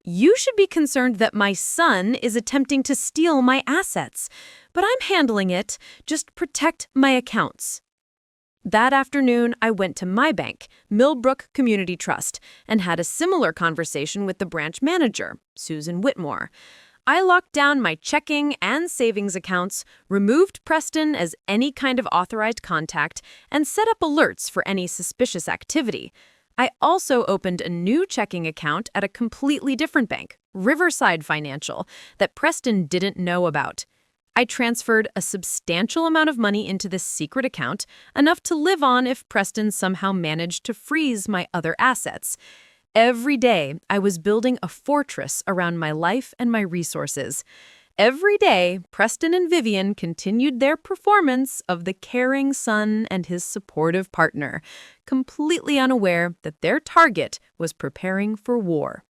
You should be concerned that my son is attempting to steal my assets, but I'm handling it. Just protect my accounts. That afternoon, I went to my bank, Millbrook Community Trust, and had a similar conversation with the branch manager, Susan Whitmore. I locked down my checking and savings accounts, removed Preston as any kind of authorized contact, and set up alerts for any suspicious activity. I also opened a new checking account at a completely different bank, Riverside Financial, that Preston didn't know about. I transferred a substantial amount of money into this secret account, enough to live on if Preston somehow managed to freeze my other assets. Every day, I was building a fortress around my life and my resources. Every day, Preston and Vivian continued their performance of the caring son and his supportive partner, completely unaware that their target was preparing for war.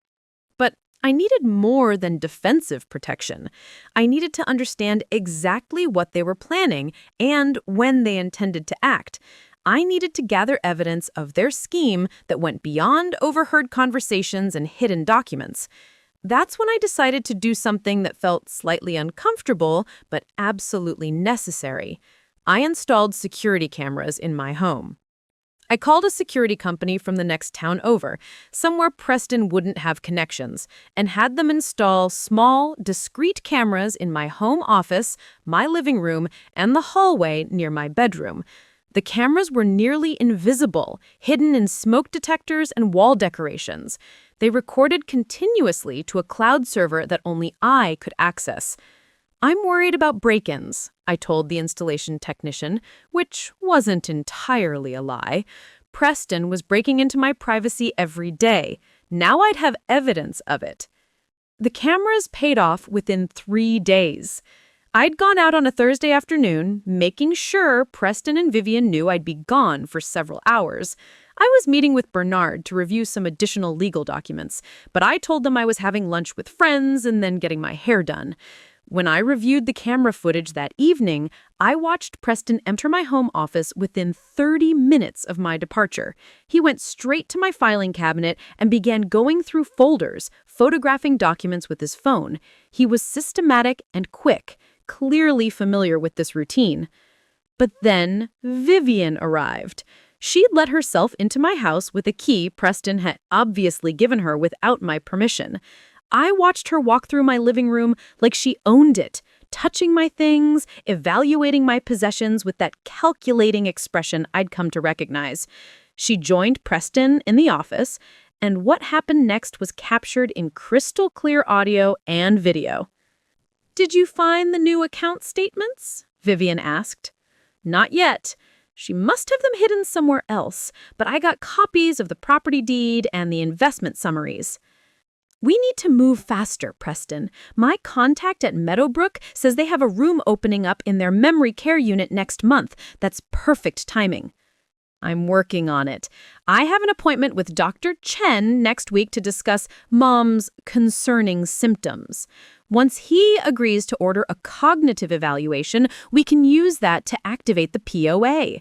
But I needed more than defensive protection. I needed to understand exactly what they were planning and when they intended to act. I needed to gather evidence of their scheme that went beyond overheard conversations and hidden documents. That's when I decided to do something that felt slightly uncomfortable, but absolutely necessary. I installed security cameras in my home. I called a security company from the next town over, somewhere Preston wouldn't have connections, and had them install small, discreet cameras in my home office, my living room, and the hallway near my bedroom. The cameras were nearly invisible, hidden in smoke detectors and wall decorations. They recorded continuously to a cloud server that only I could access. I'm worried about break-ins, I told the installation technician, which wasn't entirely a lie. Preston was breaking into my privacy every day. Now I'd have evidence of it. The cameras paid off within 3 days. I'd gone out on a Thursday afternoon, making sure Preston and Vivian knew I'd be gone for several hours. I was meeting with Bernard to review some additional legal documents, but I told them I was having lunch with friends and then getting my hair done. When I reviewed the camera footage that evening, I watched Preston enter my home office within 30 minutes of my departure. He went straight to my filing cabinet and began going through folders, photographing documents with his phone. He was systematic and quick, clearly familiar with this routine. But then Vivian arrived. She'd let herself into my house with a key Preston had obviously given her without my permission. I watched her walk through my living room like she owned it, touching my things, evaluating my possessions with that calculating expression I'd come to recognize. She joined Preston in the office, and what happened next was captured in crystal clear audio and video. Did you find the new account statements? Vivian asked. Not yet. She must have them hidden somewhere else, but I got copies of the property deed and the investment summaries. We need to move faster, Preston. My contact at Meadowbrook says they have a room opening up in their memory care unit next month. That's perfect timing. I'm working on it. I have an appointment with Dr. Chen next week to discuss Mom's concerning symptoms. Once he agrees to order a cognitive evaluation, we can use that to activate the POA.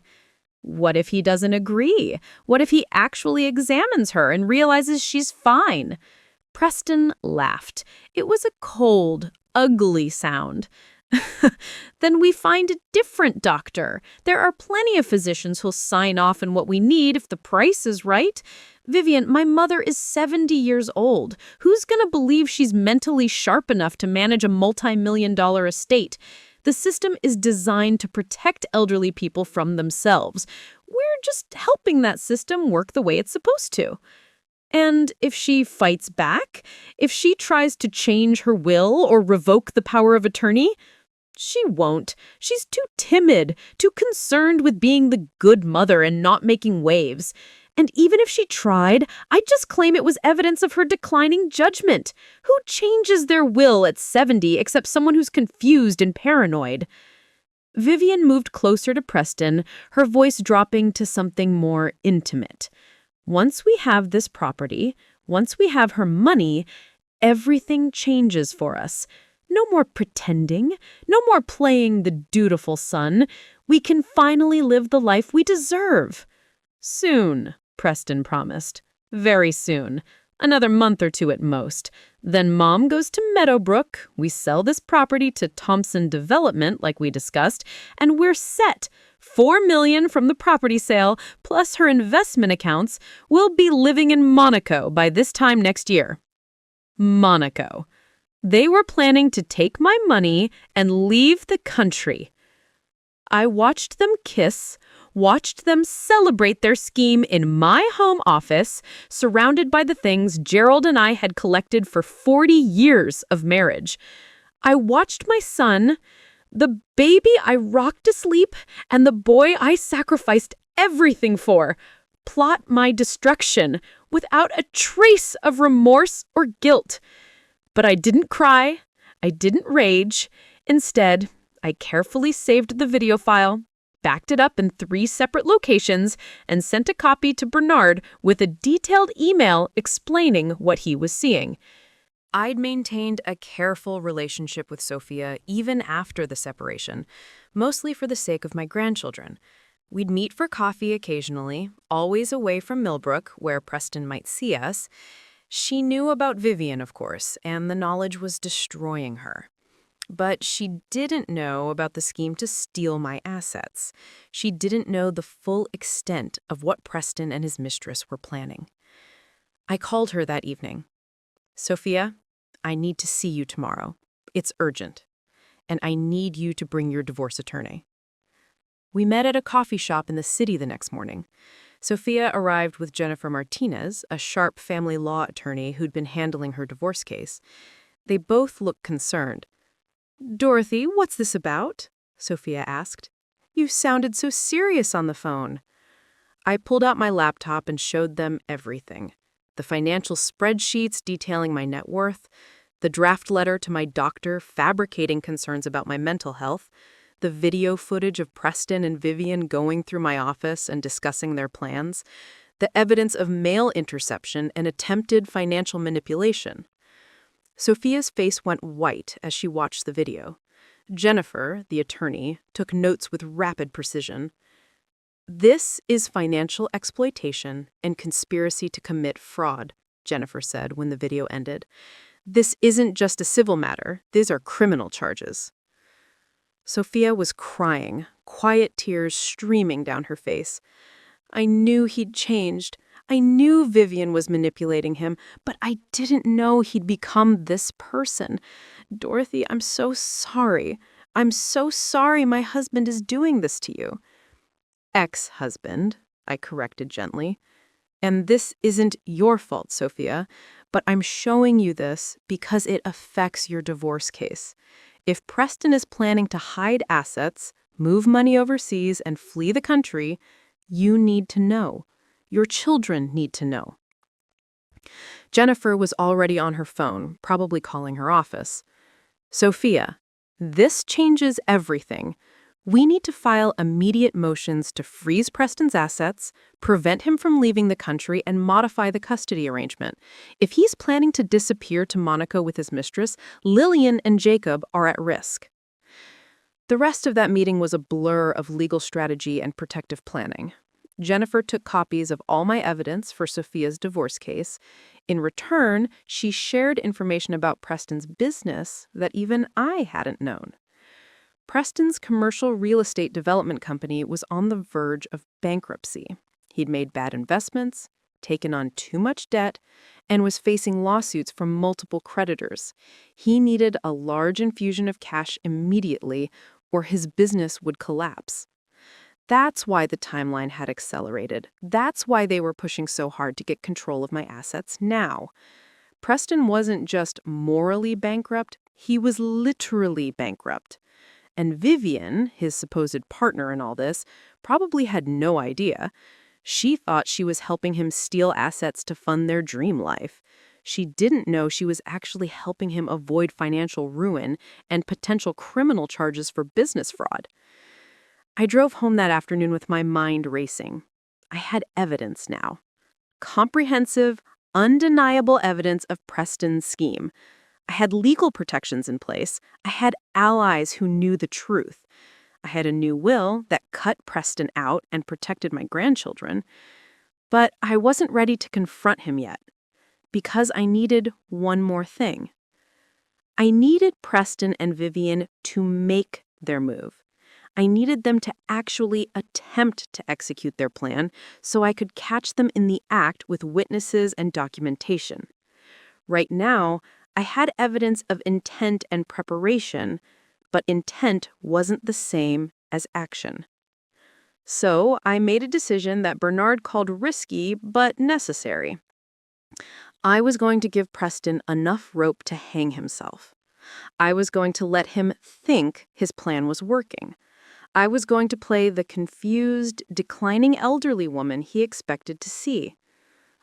What if he doesn't agree? What if he actually examines her and realizes she's fine? Preston laughed. It was a cold, ugly sound. Then we find a different doctor. There are plenty of physicians who'll sign off on what we need if the price is right. Vivian, my mother is 70 years old. Who's going to believe she's mentally sharp enough to manage a multi-million-dollar estate? The system is designed to protect elderly people from themselves. We're just helping that system work the way it's supposed to. And if she fights back, if she tries to change her will or revoke the power of attorney, she won't. She's too timid, too concerned with being the good mother and not making waves. And even if she tried, I'd just claim it was evidence of her declining judgment. Who changes their will at 70 except someone who's confused and paranoid? Vivian moved closer to Preston, her voice dropping to something more intimate. Once we have this property, once we have her money, everything changes for us. No more pretending, no more playing the dutiful son. We can finally live the life we deserve. Soon, Preston promised. Very soon. Another month or two at most. Then Mom goes to Meadowbrook, we sell this property to Thompson Development like we discussed, and we're set. $4 million from the property sale, plus her investment accounts. We'll be living in Monaco by this time next year. Monaco. They were planning to take my money and leave the country. I watched them kiss, watched them celebrate their scheme in my home office, surrounded by the things Gerald and I had collected for 40 years of marriage. I watched my son, the baby I rocked to sleep, and the boy I sacrificed everything for, plot my destruction without a trace of remorse or guilt. But I didn't cry. I didn't rage. Instead, I carefully saved the video file, backed it up in 3 separate locations, and sent a copy to Bernard with a detailed email explaining what he was seeing. I'd maintained a careful relationship with Sophia even after the separation, mostly for the sake of my grandchildren. We'd meet for coffee occasionally, always away from Millbrook, where Preston might see us. She knew about Vivian, of course, and the knowledge was destroying her. But she didn't know about the scheme to steal my assets. She didn't know the full extent of what Preston and his mistress were planning. I called her that evening. Sophia, I need to see you tomorrow. It's urgent. And I need you to bring your divorce attorney. We met at a coffee shop in the city the next morning. Sophia arrived with Jennifer Martinez, a sharp family law attorney who'd been handling her divorce case. They both looked concerned. "Dorothy, what's this about?" Sophia asked. "You sounded so serious on the phone." I pulled out my laptop and showed them everything. The financial spreadsheets detailing my net worth, the draft letter to my doctor fabricating concerns about my mental health, the video footage of Preston and Vivian going through my office and discussing their plans, the evidence of mail interception and attempted financial manipulation. Sophia's face went white as she watched the video. Jennifer, the attorney, took notes with rapid precision. "This is financial exploitation and conspiracy to commit fraud," Jennifer said when the video ended. "This isn't just a civil matter. These are criminal charges." Sophia was crying, quiet tears streaming down her face. "I knew he'd changed. I knew Vivian was manipulating him, but I didn't know he'd become this person. Dorothy, I'm so sorry. I'm so sorry my husband is doing this to you." "Ex-husband," I corrected gently. "And this isn't your fault, Sophia, but I'm showing you this because it affects your divorce case. If Preston is planning to hide assets, move money overseas, and flee the country, you need to know. Your children need to know. Jennifer was already on her phone, probably calling her office. Sophia, this changes everything. We need to file immediate motions to freeze Preston's assets, prevent him from leaving the country, and modify the custody arrangement. If he's planning to disappear to Monaco with his mistress, Lillian and Jacob are at risk. The rest of that meeting was a blur of legal strategy and protective planning. Jennifer took copies of all my evidence for Sophia's divorce case. In return, she shared information about Preston's business that even I hadn't known. Preston's commercial real estate development company was on the verge of bankruptcy. He'd made bad investments, taken on too much debt, and was facing lawsuits from multiple creditors. He needed a large infusion of cash immediately, or his business would collapse. That's why the timeline had accelerated. That's why they were pushing so hard to get control of my assets now. Preston wasn't just morally bankrupt, he was literally bankrupt. And Vivian, his supposed partner in all this, probably had no idea. She thought she was helping him steal assets to fund their dream life. She didn't know she was actually helping him avoid financial ruin and potential criminal charges for business fraud. I drove home that afternoon with my mind racing. I had evidence now. Comprehensive, undeniable evidence of Preston's scheme. I had legal protections in place. I had allies who knew the truth. I had a new will that cut Preston out and protected my grandchildren. But I wasn't ready to confront him yet, because I needed one more thing. I needed Preston and Vivian to make their move. I needed them to actually attempt to execute their plan so I could catch them in the act with witnesses and documentation. Right now, I had evidence of intent and preparation, but intent wasn't the same as action. So I made a decision that Bernard called risky but necessary. I was going to give Preston enough rope to hang himself. I was going to let him think his plan was working. I was going to play the confused, declining elderly woman he expected to see.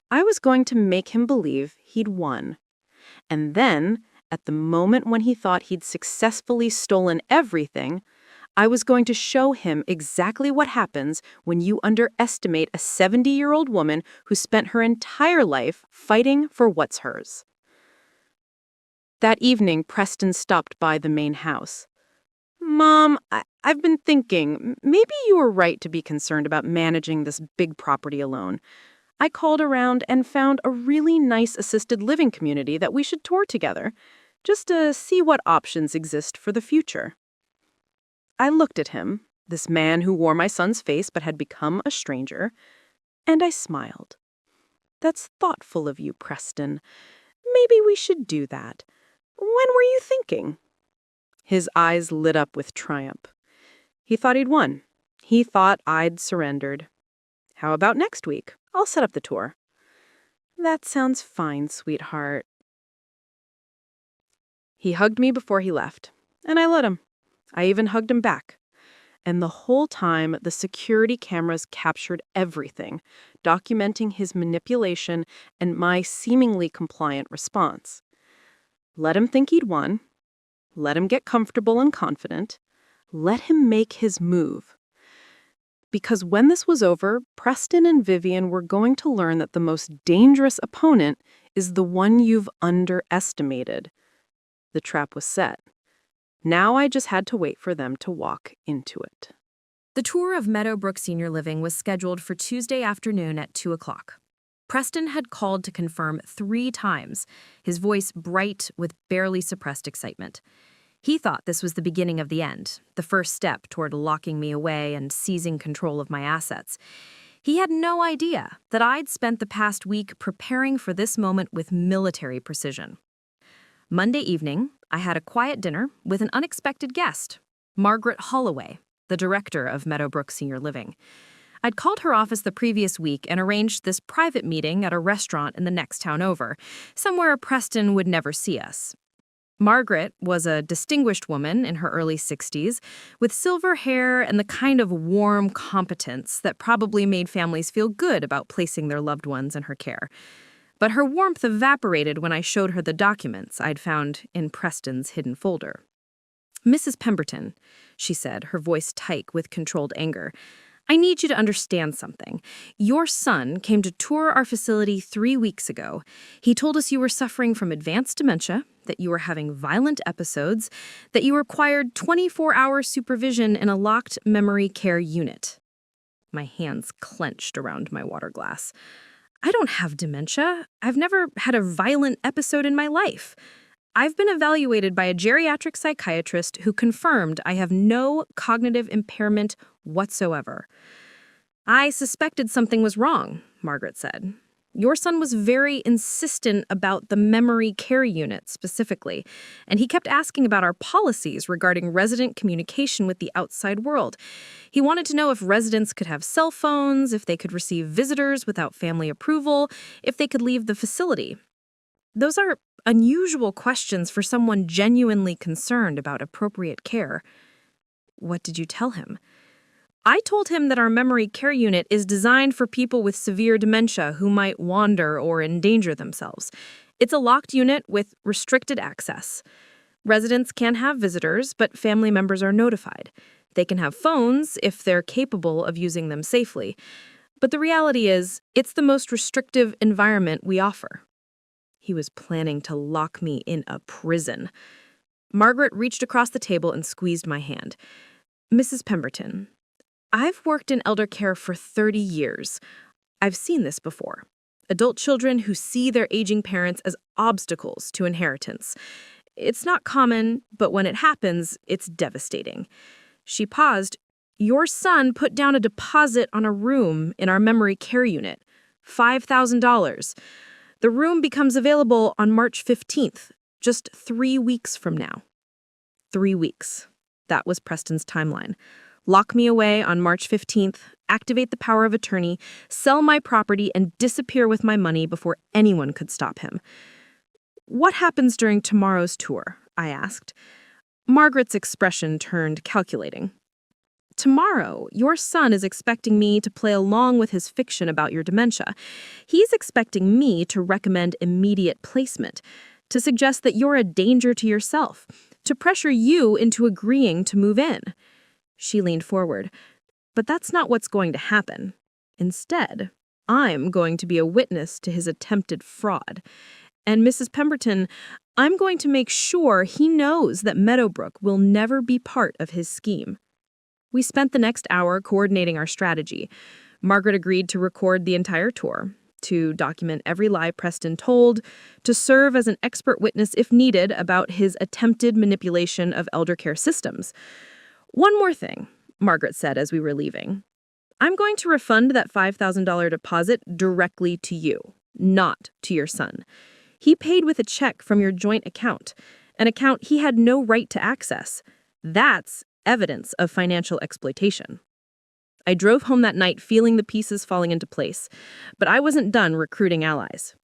I was going to make him believe he'd won. And then, at the moment when he thought he'd successfully stolen everything, I was going to show him exactly what happens when you underestimate a 70-year-old woman who spent her entire life fighting for what's hers. That evening, Preston stopped by the main house. "Mom, I've been thinking, maybe you were right to be concerned about managing this big property alone. I called around and found a really nice assisted living community that we should tour together, just to see what options exist for the future." I looked at him, this man who wore my son's face but had become a stranger, and I smiled. "That's thoughtful of you, Preston. Maybe we should do that. When were you thinking?" His eyes lit up with triumph. He thought he'd won. He thought I'd surrendered. "How about next week? I'll set up the tour." "That sounds fine, sweetheart." He hugged me before he left, and I let him. I even hugged him back. And the whole time, the security cameras captured everything, documenting his manipulation and my seemingly compliant response. Let him think he'd won. Let him get comfortable and confident. Let him make his move. Because when this was over, Preston and Vivian were going to learn that the most dangerous opponent is the one you've underestimated. The trap was set. Now I just had to wait for them to walk into it. The tour of Meadowbrook Senior Living was scheduled for Tuesday afternoon at 2 o'clock. Preston had called to confirm 3 times, his voice bright with barely suppressed excitement. He thought this was the beginning of the end, the first step toward locking me away and seizing control of my assets. He had no idea that I'd spent the past week preparing for this moment with military precision. Monday evening, I had a quiet dinner with an unexpected guest, Margaret Holloway, the director of Meadowbrook Senior Living. I'd called her office the previous week and arranged this private meeting at a restaurant in the next town over, somewhere Preston would never see us. Margaret was a distinguished woman in her early 60s with silver hair and the kind of warm competence that probably made families feel good about placing their loved ones in her care. But her warmth evaporated when I showed her the documents I'd found in Preston's hidden folder. "Mrs. Pemberton," she said, her voice tight with controlled anger, "I need you to understand something. Your son came to tour our facility 3 weeks ago. He told us you were suffering from advanced dementia, that you were having violent episodes, that you required 24-hour supervision in a locked memory care unit." My hands clenched around my water glass. "I don't have dementia. I've never had a violent episode in my life. I've been evaluated by a geriatric psychiatrist who confirmed I have no cognitive impairment whatsoever." "I suspected something was wrong," Margaret said. "Your son was very insistent about the memory care unit specifically, and he kept asking about our policies regarding resident communication with the outside world. He wanted to know if residents could have cell phones, if they could receive visitors without family approval, if they could leave the facility. Those are unusual questions for someone genuinely concerned about appropriate care." "What did you tell him?" "I told him that our memory care unit is designed for people with severe dementia who might wander or endanger themselves. It's a locked unit with restricted access. Residents can have visitors, but family members are notified. They can have phones if they're capable of using them safely. But the reality is, it's the most restrictive environment we offer." He was planning to lock me in a prison. Margaret reached across the table and squeezed my hand. "Mrs. Pemberton, I've worked in elder care for 30 years. I've seen this before. Adult children who see their aging parents as obstacles to inheritance. It's not common, but when it happens, it's devastating." She paused. "Your son put down a deposit on a room in our memory care unit, $5,000. The room becomes available on March 15th, just 3 weeks from now." 3 weeks. That was Preston's timeline. Lock me away on March 15th, activate the power of attorney, sell my property, and disappear with my money before anyone could stop him. "What happens during tomorrow's tour?" I asked. Margaret's expression turned calculating. "Tomorrow, your son is expecting me to play along with his fiction about your dementia. He's expecting me to recommend immediate placement, to suggest that you're a danger to yourself, to pressure you into agreeing to move in." She leaned forward. "But that's not what's going to happen. Instead, I'm going to be a witness to his attempted fraud. And Mrs. Pemberton, I'm going to make sure he knows that Meadowbrook will never be part of his scheme." We spent the next hour coordinating our strategy. Margaret agreed to record the entire tour, to document every lie Preston told, to serve as an expert witness if needed about his attempted manipulation of elder care systems. "One more thing," Margaret said as we were leaving. "I'm going to refund that $5,000 deposit directly to you, not to your son. He paid with a check from your joint account, an account he had no right to access. That's evidence of financial exploitation." I drove home that night feeling the pieces falling into place, but I wasn't done recruiting allies.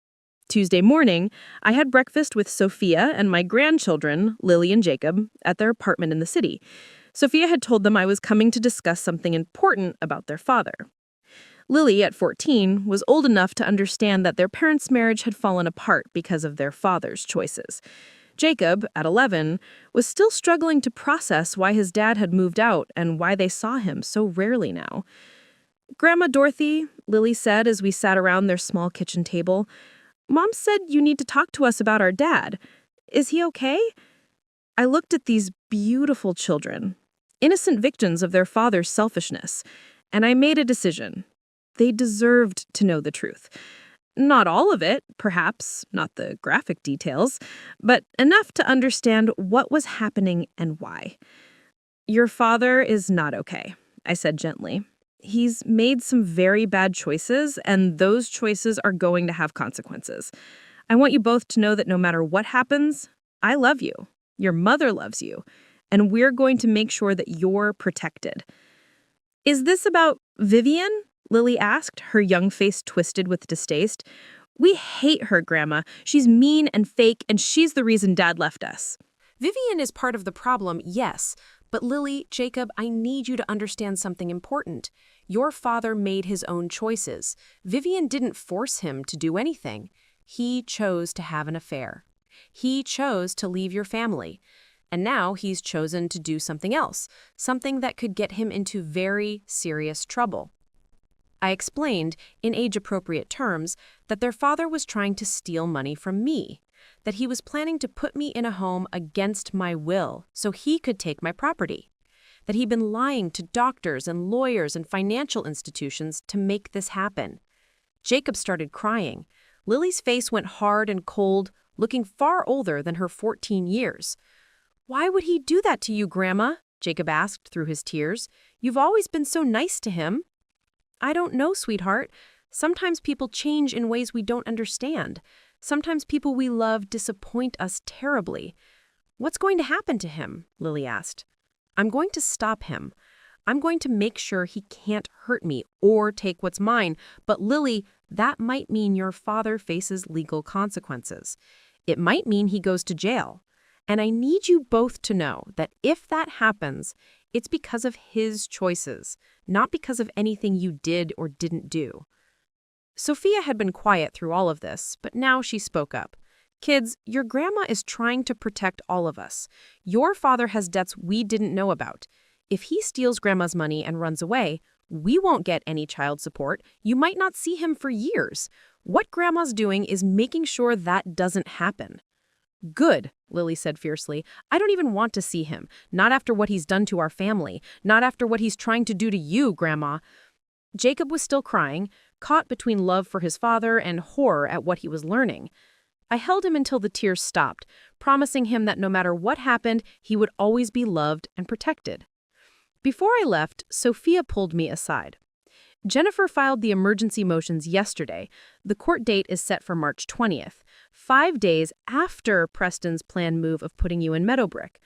Tuesday morning, I had breakfast with Sophia and my grandchildren, Lily and Jacob, at their apartment in the city. Sophia had told them I was coming to discuss something important about their father. Lily, at 14, was old enough to understand that their parents' marriage had fallen apart because of their father's choices. Jacob, at 11, was still struggling to process why his dad had moved out and why they saw him so rarely now. "Grandma Dorothy," Lily said as we sat around their small kitchen table, "Mom said you need to talk to us about our dad. Is he okay?" I looked at these beautiful children, innocent victims of their father's selfishness, and I made a decision. They deserved to know the truth. Not all of it, perhaps, not the graphic details, but enough to understand what was happening and why. "Your father is not okay," I said gently. "He's made some very bad choices, and those choices are going to have consequences. I want you both to know that no matter what happens, I love you, your mother loves you, and we're going to make sure that you're protected." "Is this about Vivian?" Lily asked, her young face twisted with distaste. We hate her, Grandma. She's mean and fake, and she's the reason Dad left us. Vivian is part of the problem, yes. But Lily, Jacob, I need you to understand something important. Your father made his own choices. Vivian didn't force him to do anything. He chose to have an affair. He chose to leave your family. And now he's chosen to do something else, something that could get him into very serious trouble. I explained, in age-appropriate terms, that their father was trying to steal money from me, that he was planning to put me in a home against my will so he could take my property, that he'd been lying to doctors and lawyers and financial institutions to make this happen. Jacob started crying. Lily's face went hard and cold, looking far older than her 14 years. "Why would he do that to you, Grandma?" Jacob asked through his tears. "You've always been so nice to him." "I don't know, sweetheart. Sometimes people change in ways we don't understand. Sometimes people we love disappoint us terribly." "What's going to happen to him?" Lily asked. "I'm going to stop him. I'm going to make sure he can't hurt me or take what's mine. But Lily, that might mean your father faces legal consequences. It might mean he goes to jail. And I need you both to know that if that happens, it's because of his choices, not because of anything you did or didn't do." Sophia had been quiet through all of this, but now she spoke up. "Kids, your grandma is trying to protect all of us. Your father has debts we didn't know about. If he steals grandma's money and runs away, we won't get any child support. You might not see him for years. What grandma's doing is making sure that doesn't happen." "Good," Lily said fiercely. "I don't even want to see him. Not after what he's done to our family. Not after what he's trying to do to you, Grandma." Jacob was still crying, caught between love for his father and horror at what he was learning. I held him until the tears stopped, promising him that no matter what happened, he would always be loved and protected. Before I left, Sophia pulled me aside. "Jennifer filed the emergency motions yesterday. The court date is set for March 20th, 5 days after Preston's planned move of putting you in Meadowbrook.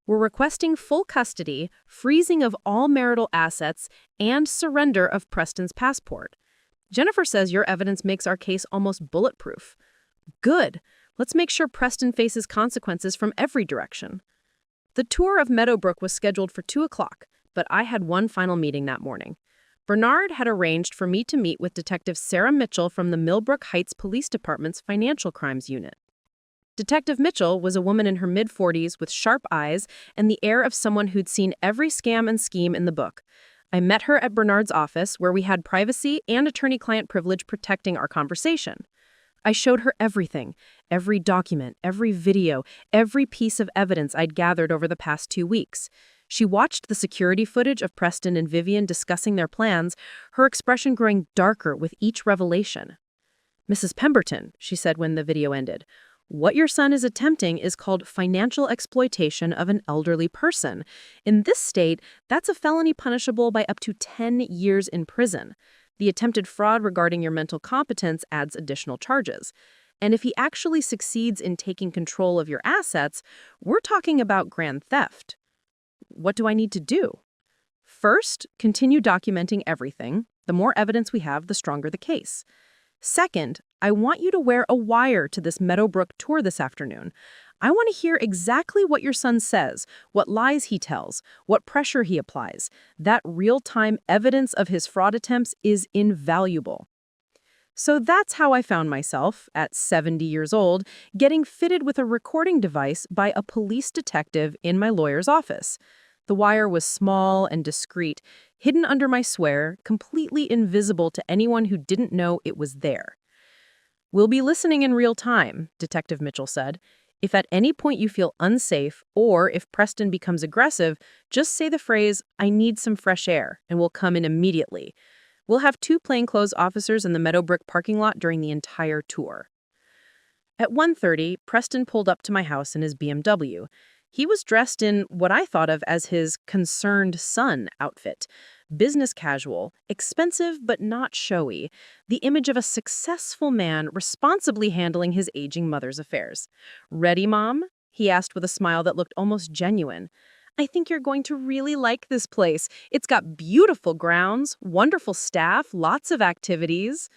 We're requesting full custody, freezing of all marital assets, and surrender of Preston's passport. Jennifer says your evidence makes our case almost bulletproof." "Good. Let's make sure Preston faces consequences from every direction." The tour of Meadowbrook was scheduled for 2 o'clock, but I had one final meeting that morning. Bernard had arranged for me to meet with Detective Sarah Mitchell from the Millbrook Heights Police Department's Financial Crimes Unit. Detective Mitchell was a woman in her mid-40s with sharp eyes and the air of someone who'd seen every scam and scheme in the book. I met her at Bernard's office, where we had privacy and attorney-client privilege protecting our conversation. I showed her everything, every document, every video, every piece of evidence I'd gathered over the past 2 weeks. She watched the security footage of Preston and Vivian discussing their plans, her expression growing darker with each revelation. "Mrs. Pemberton," she said when the video ended, "what your son is attempting is called financial exploitation of an elderly person. In this state, that's a felony punishable by up to 10 years in prison. The attempted fraud regarding your mental competence adds additional charges. And if he actually succeeds in taking control of your assets, we're talking about grand theft." "What do I need to do?" "First, continue documenting everything. The more evidence we have, the stronger the case. Second, I want you to wear a wire to this Meadowbrook tour this afternoon. I want to hear exactly what your son says, what lies he tells, what pressure he applies. That real-time evidence of his fraud attempts is invaluable." So that's how I found myself, at 70 years old, getting fitted with a recording device by a police detective in my lawyer's office. The wire was small and discreet, hidden under my sweater, completely invisible to anyone who didn't know it was there. "We'll be listening in real time," Detective Mitchell said. "If at any point you feel unsafe, or if Preston becomes aggressive, just say the phrase, 'I need some fresh air,' and we'll come in immediately. We'll have 2 plainclothes officers in the Meadowbrook parking lot during the entire tour." At 1:30, Preston pulled up to my house in his BMW. He was dressed in what I thought of as his concerned son outfit. Business casual, expensive but not showy, the image of a successful man responsibly handling his aging mother's affairs. "Ready, Mom?" he asked with a smile that looked almost genuine. "I think you're going to really like this place. It's got beautiful grounds, wonderful staff, lots of activities."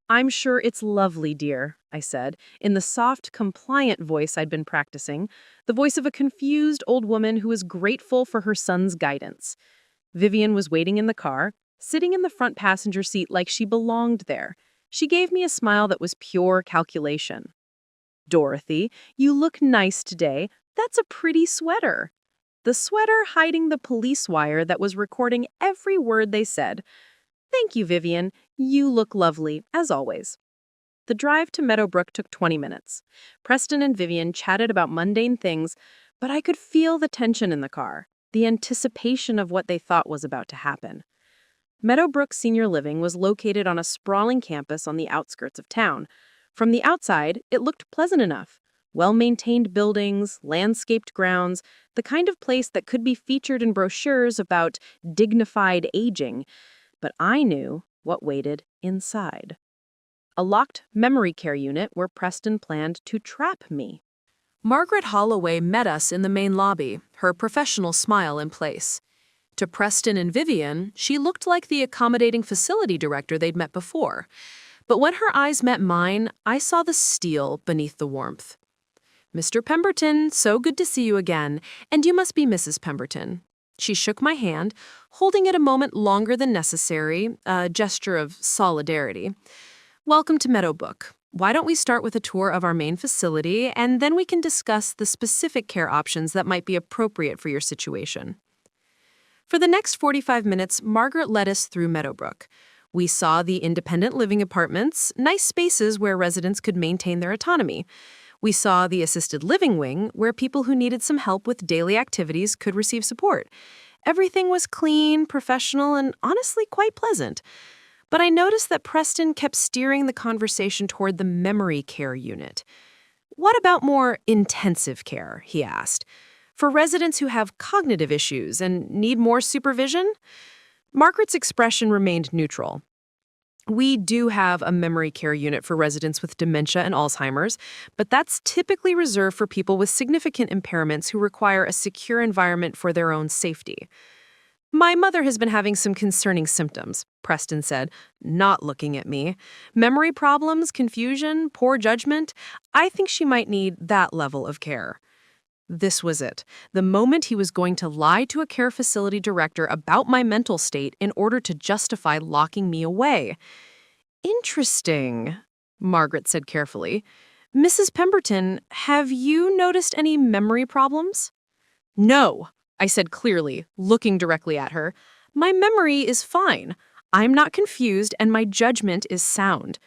I'm sure it's lovely, dear, I said, in the soft, compliant voice I'd been practicing, the voice of a confused old woman who was grateful for her son's guidance. Vivian was waiting in the car, sitting in the front passenger seat like she belonged there. She gave me a smile that was pure calculation. Dorothy, you look nice today. That's a pretty sweater. The sweater hiding the police wire that was recording every word they said. Thank you, Vivian. You look lovely, as always. The drive to Meadowbrook took 20 minutes. Preston and Vivian chatted about mundane things, but I could feel the tension in the car, the anticipation of what they thought was about to happen. Meadowbrook Senior Living was located on a sprawling campus on the outskirts of town. From the outside, it looked pleasant enough. Well-maintained buildings, landscaped grounds, the kind of place that could be featured in brochures about dignified aging. But I knew what waited inside. A locked memory care unit where Preston planned to trap me. Margaret Holloway met us in the main lobby, her professional smile in place. To Preston and Vivian, she looked like the accommodating facility director they'd met before. But when her eyes met mine, I saw the steel beneath the warmth. Mr. Pemberton, so good to see you again, and you must be Mrs. Pemberton. She shook my hand, holding it a moment longer than necessary, a gesture of solidarity. Welcome to Meadowbrook. Why don't we start with a tour of our main facility, and then we can discuss the specific care options that might be appropriate for your situation. For the next 45 minutes, Margaret led us through Meadowbrook. We saw the independent living apartments, nice spaces where residents could maintain their autonomy. We saw the assisted living wing, where people who needed some help with daily activities could receive support. Everything was clean, professional, and honestly quite pleasant. But I noticed that Preston kept steering the conversation toward the memory care unit. What about more intensive care, he asked. For residents who have cognitive issues and need more supervision? Margaret's expression remained neutral. We do have a memory care unit for residents with dementia and Alzheimer's, but that's typically reserved for people with significant impairments who require a secure environment for their own safety. My mother has been having some concerning symptoms, Preston said, not looking at me. Memory problems, confusion, poor judgment. I think she might need that level of care. This was it, the moment he was going to lie to a care facility director about my mental state in order to justify locking me away. Interesting, Margaret said carefully. Mrs. Pemberton, have you noticed any memory problems? No, I said clearly, looking directly at her. My memory is fine. I'm not confused and my judgment is sound.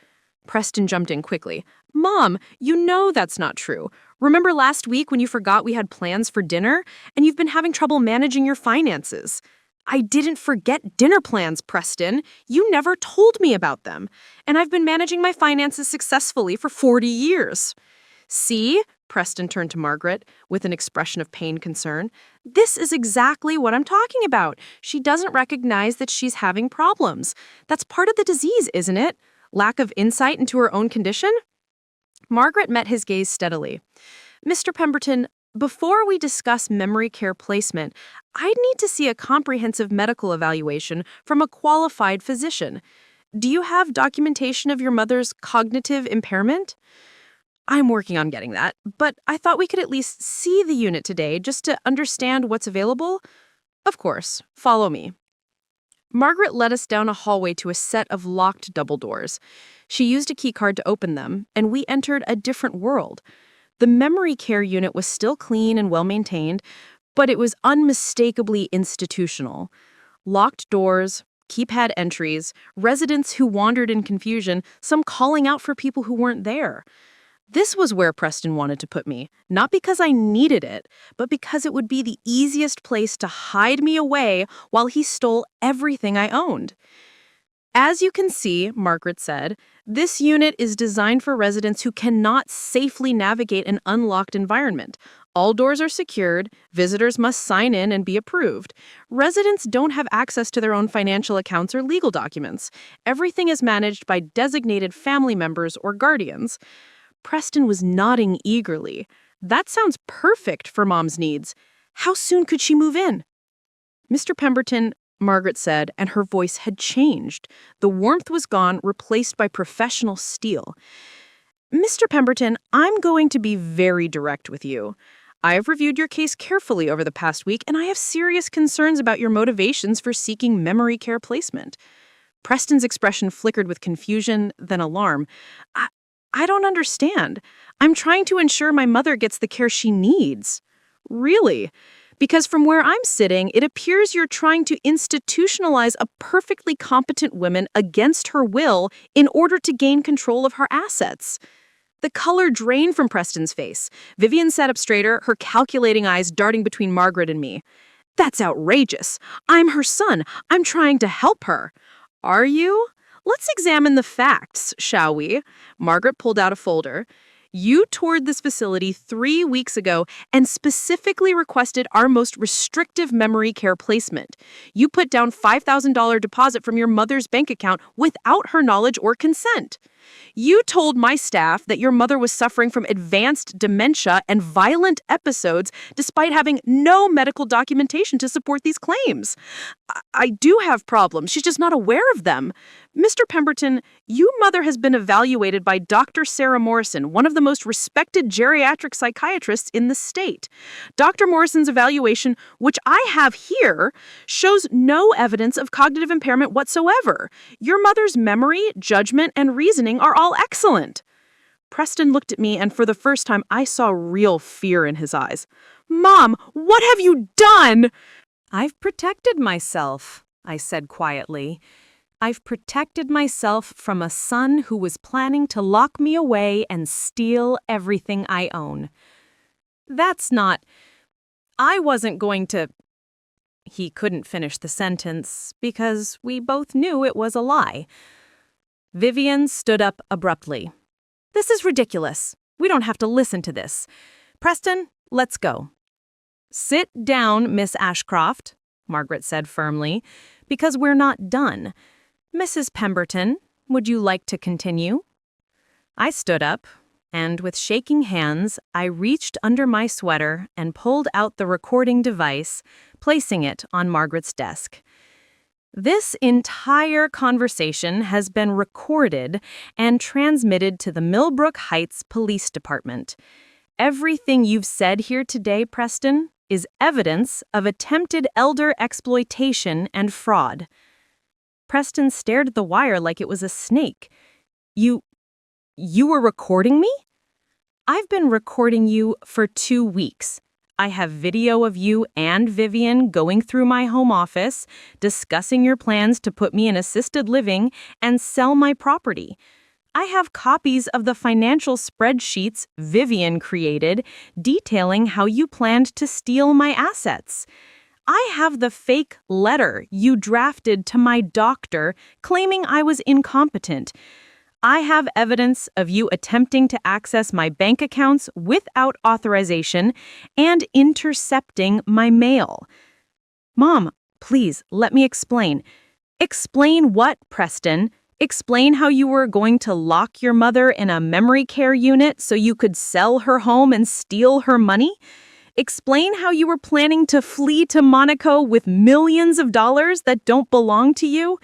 Preston jumped in quickly. Mom, you know that's not true. Remember last week when you forgot we had plans for dinner and you've been having trouble managing your finances? I didn't forget dinner plans, Preston. You never told me about them. And I've been managing my finances successfully for 40 years. See? Preston turned to Margaret with an expression of pained concern. This is exactly what I'm talking about. She doesn't recognize that she's having problems. That's part of the disease, isn't it? Lack of insight into her own condition? Margaret met his gaze steadily. Mr. Pemberton, before we discuss memory care placement, I'd need to see a comprehensive medical evaluation from a qualified physician. Do you have documentation of your mother's cognitive impairment? I'm working on getting that, but I thought we could at least see the unit today just to understand what's available. Of course, follow me. Margaret led us down a hallway to a set of locked double doors. She used a keycard to open them, and we entered a different world. The memory care unit was still clean and well-maintained, but it was unmistakably institutional. Locked doors, keypad entries, residents who wandered in confusion, some calling out for people who weren't there. This was where Preston wanted to put me, not because I needed it, but because it would be the easiest place to hide me away while he stole everything I owned. As you can see, Margaret said, this unit is designed for residents who cannot safely navigate an unlocked environment. All doors are secured, visitors must sign in and be approved. Residents don't have access to their own financial accounts or legal documents. Everything is managed by designated family members or guardians. Preston was nodding eagerly. That sounds perfect for Mom's needs. How soon could she move in? Mr. Pemberton, Margaret said, and her voice had changed. The warmth was gone, replaced by professional steel. Mr. Pemberton, I'm going to be very direct with you. I have reviewed your case carefully over the past week, and I have serious concerns about your motivations for seeking memory care placement. Preston's expression flickered with confusion, then alarm. I don't understand. I'm trying to ensure my mother gets the care she needs. Really? Because from where I'm sitting, it appears you're trying to institutionalize a perfectly competent woman against her will in order to gain control of her assets. The color drained from Preston's face. Vivian sat up straighter, her calculating eyes darting between Margaret and me. That's outrageous. I'm her son. I'm trying to help her. Are you? Let's examine the facts, shall we? Margaret pulled out a folder. You toured this facility 3 weeks ago and specifically requested our most restrictive memory care placement. You put down $5,000 deposit from your mother's bank account without her knowledge or consent. You told my staff that your mother was suffering from advanced dementia and violent episodes despite having no medical documentation to support these claims. I do have problems. She's just not aware of them. Mr. Pemberton, your mother has been evaluated by Dr. Sarah Morrison, one of the most respected geriatric psychiatrists in the state. Dr. Morrison's evaluation, which I have here, shows no evidence of cognitive impairment whatsoever. Your mother's memory, judgment, and reasoning are all excellent. Preston looked at me, and for the first time, I saw real fear in his eyes. Mom, what have you done? I've protected myself, I said quietly. I've protected myself from a son who was planning to lock me away and steal everything I own. I wasn't going to... He couldn't finish the sentence because we both knew it was a lie. Vivian stood up abruptly. This is ridiculous. We don't have to listen to this. Preston, let's go. Sit down, Miss Ashcroft, Margaret said firmly, because we're not done. Mrs. Pemberton, would you like to continue? I stood up, and with shaking hands, I reached under my sweater and pulled out the recording device, placing it on Margaret's desk. This entire conversation has been recorded and transmitted to the Millbrook Heights Police Department. Everything you've said here today, Preston, is evidence of attempted elder exploitation and fraud. Preston stared at the wire like it was a snake. You were recording me? I've been recording you for 2 weeks. I have video of you and Vivian going through my home office, discussing your plans to put me in assisted living and sell my property. I have copies of the financial spreadsheets Vivian created detailing how you planned to steal my assets. I have the fake letter you drafted to my doctor claiming I was incompetent. I have evidence of you attempting to access my bank accounts without authorization and intercepting my mail. Mom, please, let me explain. Explain what, Preston? Explain how you were going to lock your mother in a memory care unit so you could sell her home and steal her money? Explain how you were planning to flee to Monaco with millions of dollars that don't belong to you?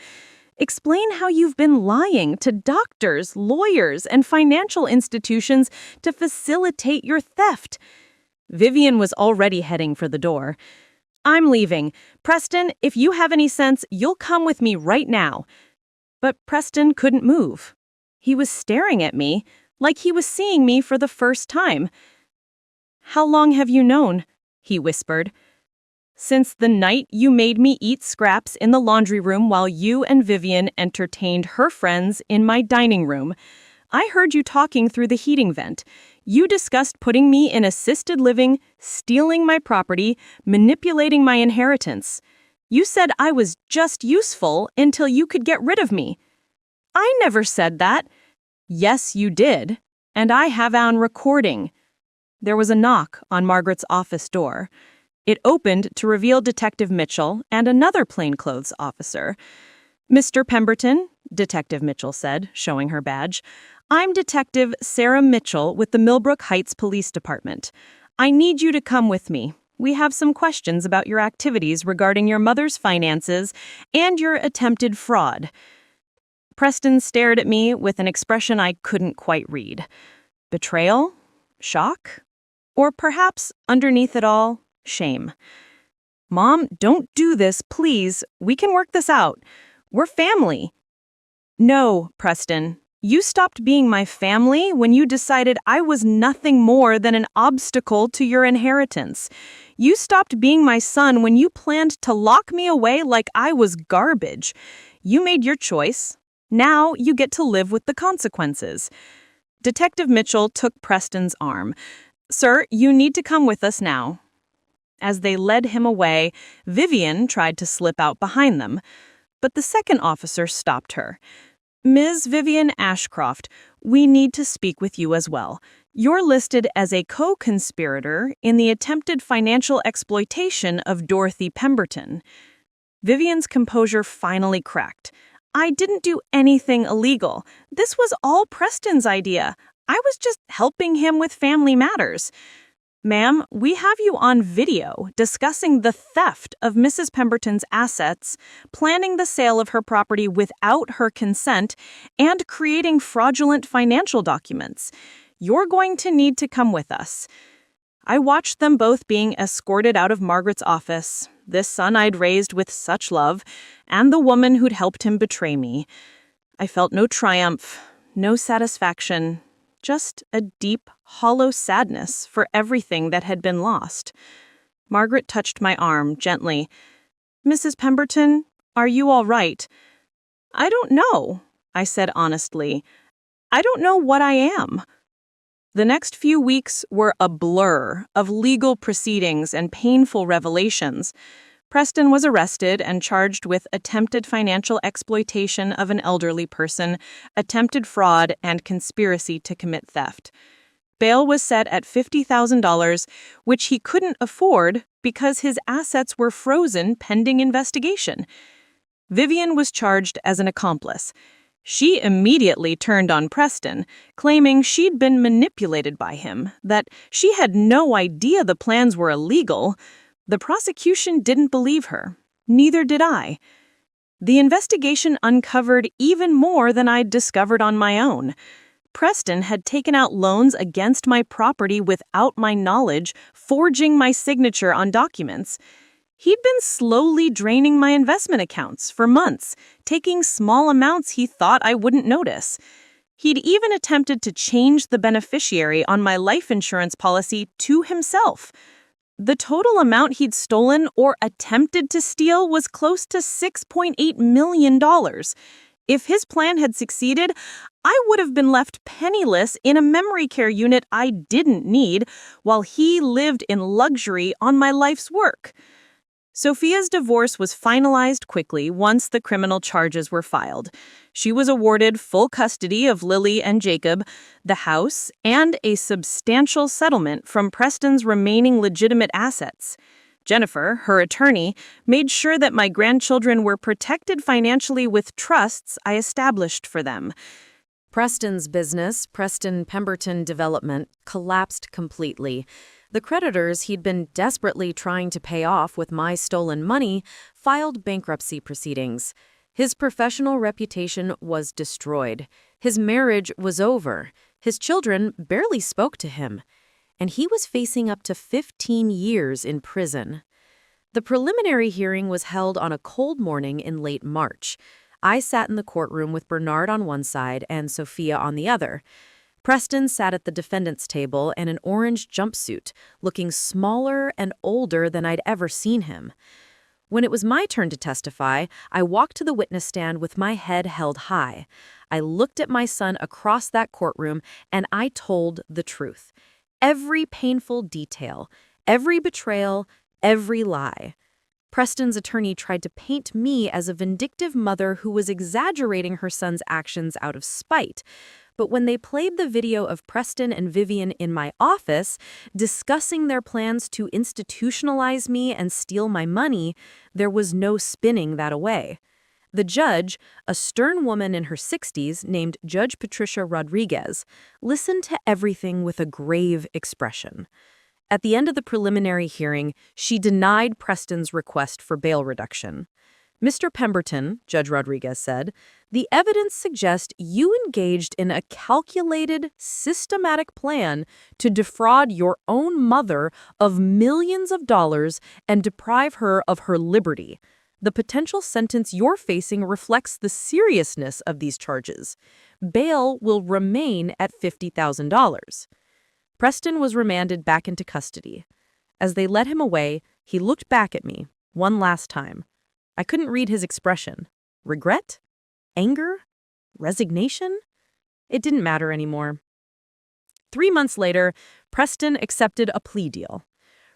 Explain how you've been lying to doctors, lawyers, and financial institutions to facilitate your theft. Vivian was already heading for the door. I'm leaving. Preston, if you have any sense, you'll come with me right now. But Preston couldn't move. He was staring at me like he was seeing me for the first time. How long have you known? He whispered. Since the night you made me eat scraps in the laundry room while you and Vivian entertained her friends in my dining room. I heard you talking through the heating vent. You discussed putting me in assisted living, stealing my property, manipulating my inheritance. You said I was just useful until you could get rid of me. I never said that. Yes, you did. And I have on recording. There was a knock on Margaret's office door. It opened to reveal Detective Mitchell and another plainclothes officer. Mr. Pemberton, Detective Mitchell said, showing her badge, I'm Detective Sarah Mitchell with the Millbrook Heights Police Department. I need you to come with me. We have some questions about your activities regarding your mother's finances and your attempted fraud." Preston stared at me with an expression I couldn't quite read. Betrayal? Shock? Or perhaps, underneath it all, shame. "Mom, don't do this, please. We can work this out. We're family." "No, Preston. You stopped being my family when you decided I was nothing more than an obstacle to your inheritance. You stopped being my son when you planned to lock me away like I was garbage. You made your choice. Now you get to live with the consequences." Detective Mitchell took Preston's arm. "Sir, you need to come with us now." As they led him away, Vivian tried to slip out behind them, but the second officer stopped her. "Ms. Vivian Ashcroft, we need to speak with you as well. You're listed as a co-conspirator in the attempted financial exploitation of Dorothy Pemberton." Vivian's composure finally cracked. "I didn't do anything illegal. This was all Preston's idea. I was just helping him with family matters." "Ma'am, we have you on video discussing the theft of Mrs. Pemberton's assets, planning the sale of her property without her consent, and creating fraudulent financial documents. You're going to need to come with us." I watched them both being escorted out of Margaret's office, this son I'd raised with such love, and the woman who'd helped him betray me. I felt no triumph, no satisfaction, just a deep, hollow sadness for everything that had been lost. Margaret touched my arm gently. "Mrs. Pemberton, are you all right?" "I don't know," I said honestly. "I don't know what I am." The next few weeks were a blur of legal proceedings and painful revelations. Preston was arrested and charged with attempted financial exploitation of an elderly person, attempted fraud, and conspiracy to commit theft. Bail was set at $50,000, which he couldn't afford because his assets were frozen pending investigation. Vivian was charged as an accomplice. She immediately turned on Preston, claiming she'd been manipulated by him, that she had no idea the plans were illegal. The prosecution didn't believe her. Neither did I. The investigation uncovered even more than I'd discovered on my own. Preston had taken out loans against my property without my knowledge, forging my signature on documents. He'd been slowly draining my investment accounts for months, taking small amounts he thought I wouldn't notice. He'd even attempted to change the beneficiary on my life insurance policy to himself. The total amount he'd stolen or attempted to steal was close to $6.8 million. If his plan had succeeded, I would have been left penniless in a memory care unit I didn't need, while he lived in luxury on my life's work. Sophia's divorce was finalized quickly once the criminal charges were filed. She was awarded full custody of Lily and Jacob, the house, and a substantial settlement from Preston's remaining legitimate assets. Jennifer, her attorney, made sure that my grandchildren were protected financially with trusts I established for them. Preston's business, Preston Pemberton Development, collapsed completely. The creditors he'd been desperately trying to pay off with my stolen money filed bankruptcy proceedings. His professional reputation was destroyed. His marriage was over. His children barely spoke to him. And he was facing up to 15 years in prison. The preliminary hearing was held on a cold morning in late March. I sat in the courtroom with Bernard on one side and Sophia on the other. Preston sat at the defendant's table in an orange jumpsuit, looking smaller and older than I'd ever seen him. When it was my turn to testify, I walked to the witness stand with my head held high. I looked at my son across that courtroom, and I told the truth. Every painful detail, every betrayal, every lie. Preston's attorney tried to paint me as a vindictive mother who was exaggerating her son's actions out of spite. But when they played the video of Preston and Vivian in my office, discussing their plans to institutionalize me and steal my money, there was no spinning that away. The judge, a stern woman in her 60s named Judge Patricia Rodriguez, listened to everything with a grave expression. At the end of the preliminary hearing, she denied Preston's request for bail reduction. Mr. Pemberton, Judge Rodriguez said, the evidence suggests you engaged in a calculated, systematic plan to defraud your own mother of millions of dollars and deprive her of her liberty. The potential sentence you're facing reflects the seriousness of these charges. Bail will remain at $50,000. Preston was remanded back into custody. As they led him away, he looked back at me one last time. I couldn't read his expression. Regret? Anger? Resignation? It didn't matter anymore. 3 months later, Preston accepted a plea deal.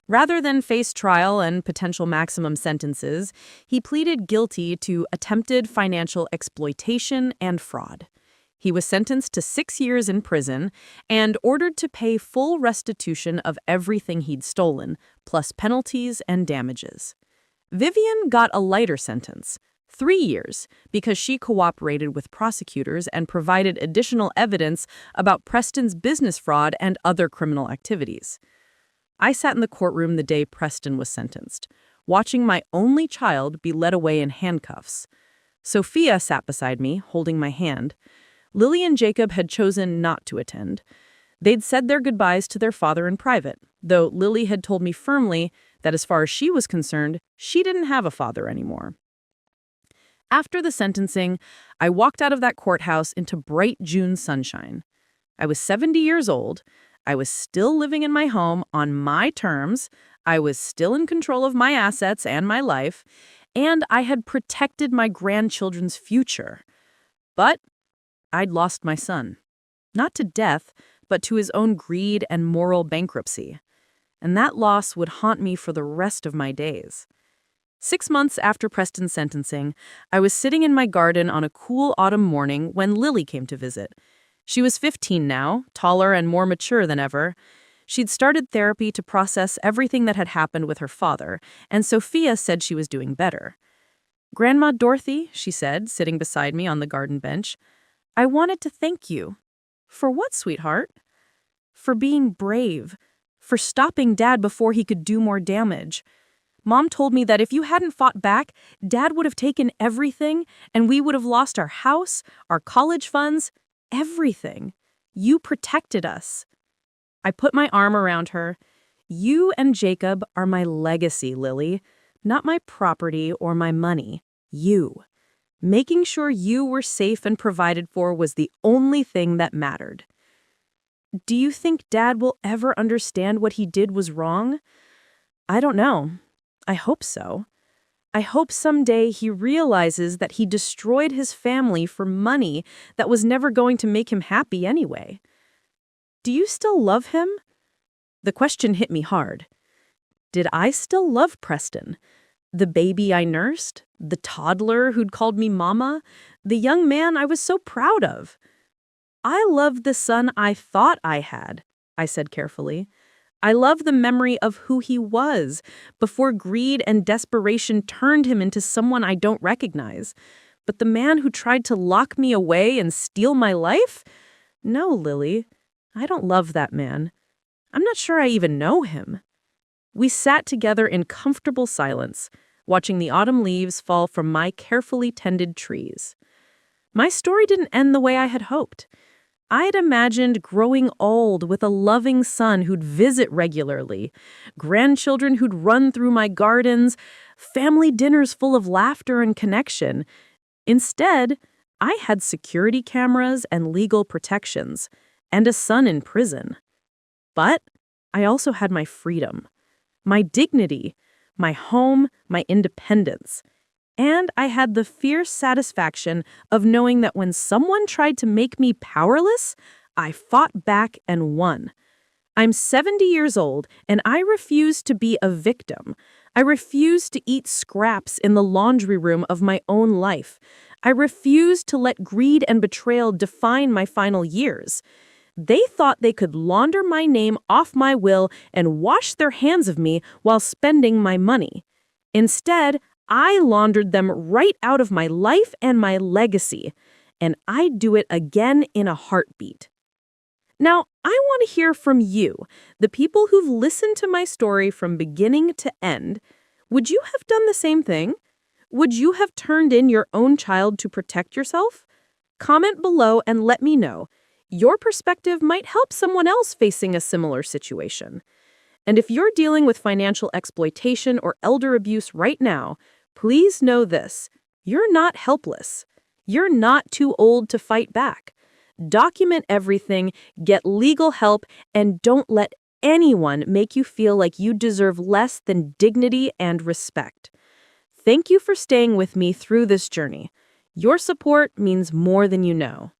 Rather than face trial and potential maximum sentences, he pleaded guilty to attempted financial exploitation and fraud. He was sentenced to 6 years in prison and ordered to pay full restitution of everything he'd stolen, plus penalties and damages. Vivian got a lighter sentence, 3 years, because she cooperated with prosecutors and provided additional evidence about Preston's business fraud and other criminal activities. I sat in the courtroom the day Preston was sentenced, watching my only child be led away in handcuffs. Sophia sat beside me, holding my hand. Lily and Jacob had chosen not to attend. They'd said their goodbyes to their father in private, though Lily had told me firmly that as far as she was concerned, she didn't have a father anymore. After the sentencing, I walked out of that courthouse into bright June sunshine. I was 70 years old. I was still living in my home on my terms. I was still in control of my assets and my life, and I had protected my grandchildren's future. But I'd lost my son. Not to death, but to his own greed and moral bankruptcy. And that loss would haunt me for the rest of my days. 6 months after Preston's sentencing, I was sitting in my garden on a cool autumn morning when Lily came to visit. She was 15 now, taller and more mature than ever. She'd started therapy to process everything that had happened with her father, and Sophia said she was doing better. "Grandma Dorothy," she said, sitting beside me on the garden bench, "I wanted to thank you." "For what, sweetheart?" "For being brave. For stopping Dad before he could do more damage. Mom told me that if you hadn't fought back, Dad would have taken everything, and we would have lost our house, our college funds, everything. You protected us." I put my arm around her. "You and Jacob are my legacy, Lily. Not my property or my money. You. Making sure you were safe and provided for was the only thing that mattered." "Do you think Dad will ever understand what he did was wrong?" "I don't know. I hope so. I hope someday he realizes that he destroyed his family for money that was never going to make him happy anyway." "Do you still love him?" The question hit me hard. Did I still love Preston? The baby I nursed? The toddler who'd called me mama? The young man I was so proud of? "I loved the son I thought I had," I said carefully. "I love the memory of who he was before greed and desperation turned him into someone I don't recognize. But the man who tried to lock me away and steal my life? No, Lily, I don't love that man. I'm not sure I even know him." We sat together in comfortable silence, watching the autumn leaves fall from my carefully tended trees. My story didn't end the way I had hoped. I had imagined growing old with a loving son who'd visit regularly, grandchildren who'd run through my gardens, family dinners full of laughter and connection. Instead, I had security cameras and legal protections, and a son in prison. But I also had my freedom, my dignity, my home, my independence. And I had the fierce satisfaction of knowing that when someone tried to make me powerless, I fought back and won. I'm 70 years old, and I refuse to be a victim. I refuse to eat scraps in the laundry room of my own life. I refuse to let greed and betrayal define my final years. They thought they could launder my name off my will and wash their hands of me while spending my money. Instead, I laundered them right out of my life and my legacy, and I'd do it again in a heartbeat. Now, I want to hear from you, the people who've listened to my story from beginning to end. Would you have done the same thing? Would you have turned in your own child to protect yourself? Comment below and let me know. Your perspective might help someone else facing a similar situation. And if you're dealing with financial exploitation or elder abuse right now, please know this: you're not helpless. You're not too old to fight back. Document everything, get legal help, and don't let anyone make you feel like you deserve less than dignity and respect. Thank you for staying with me through this journey. Your support means more than you know.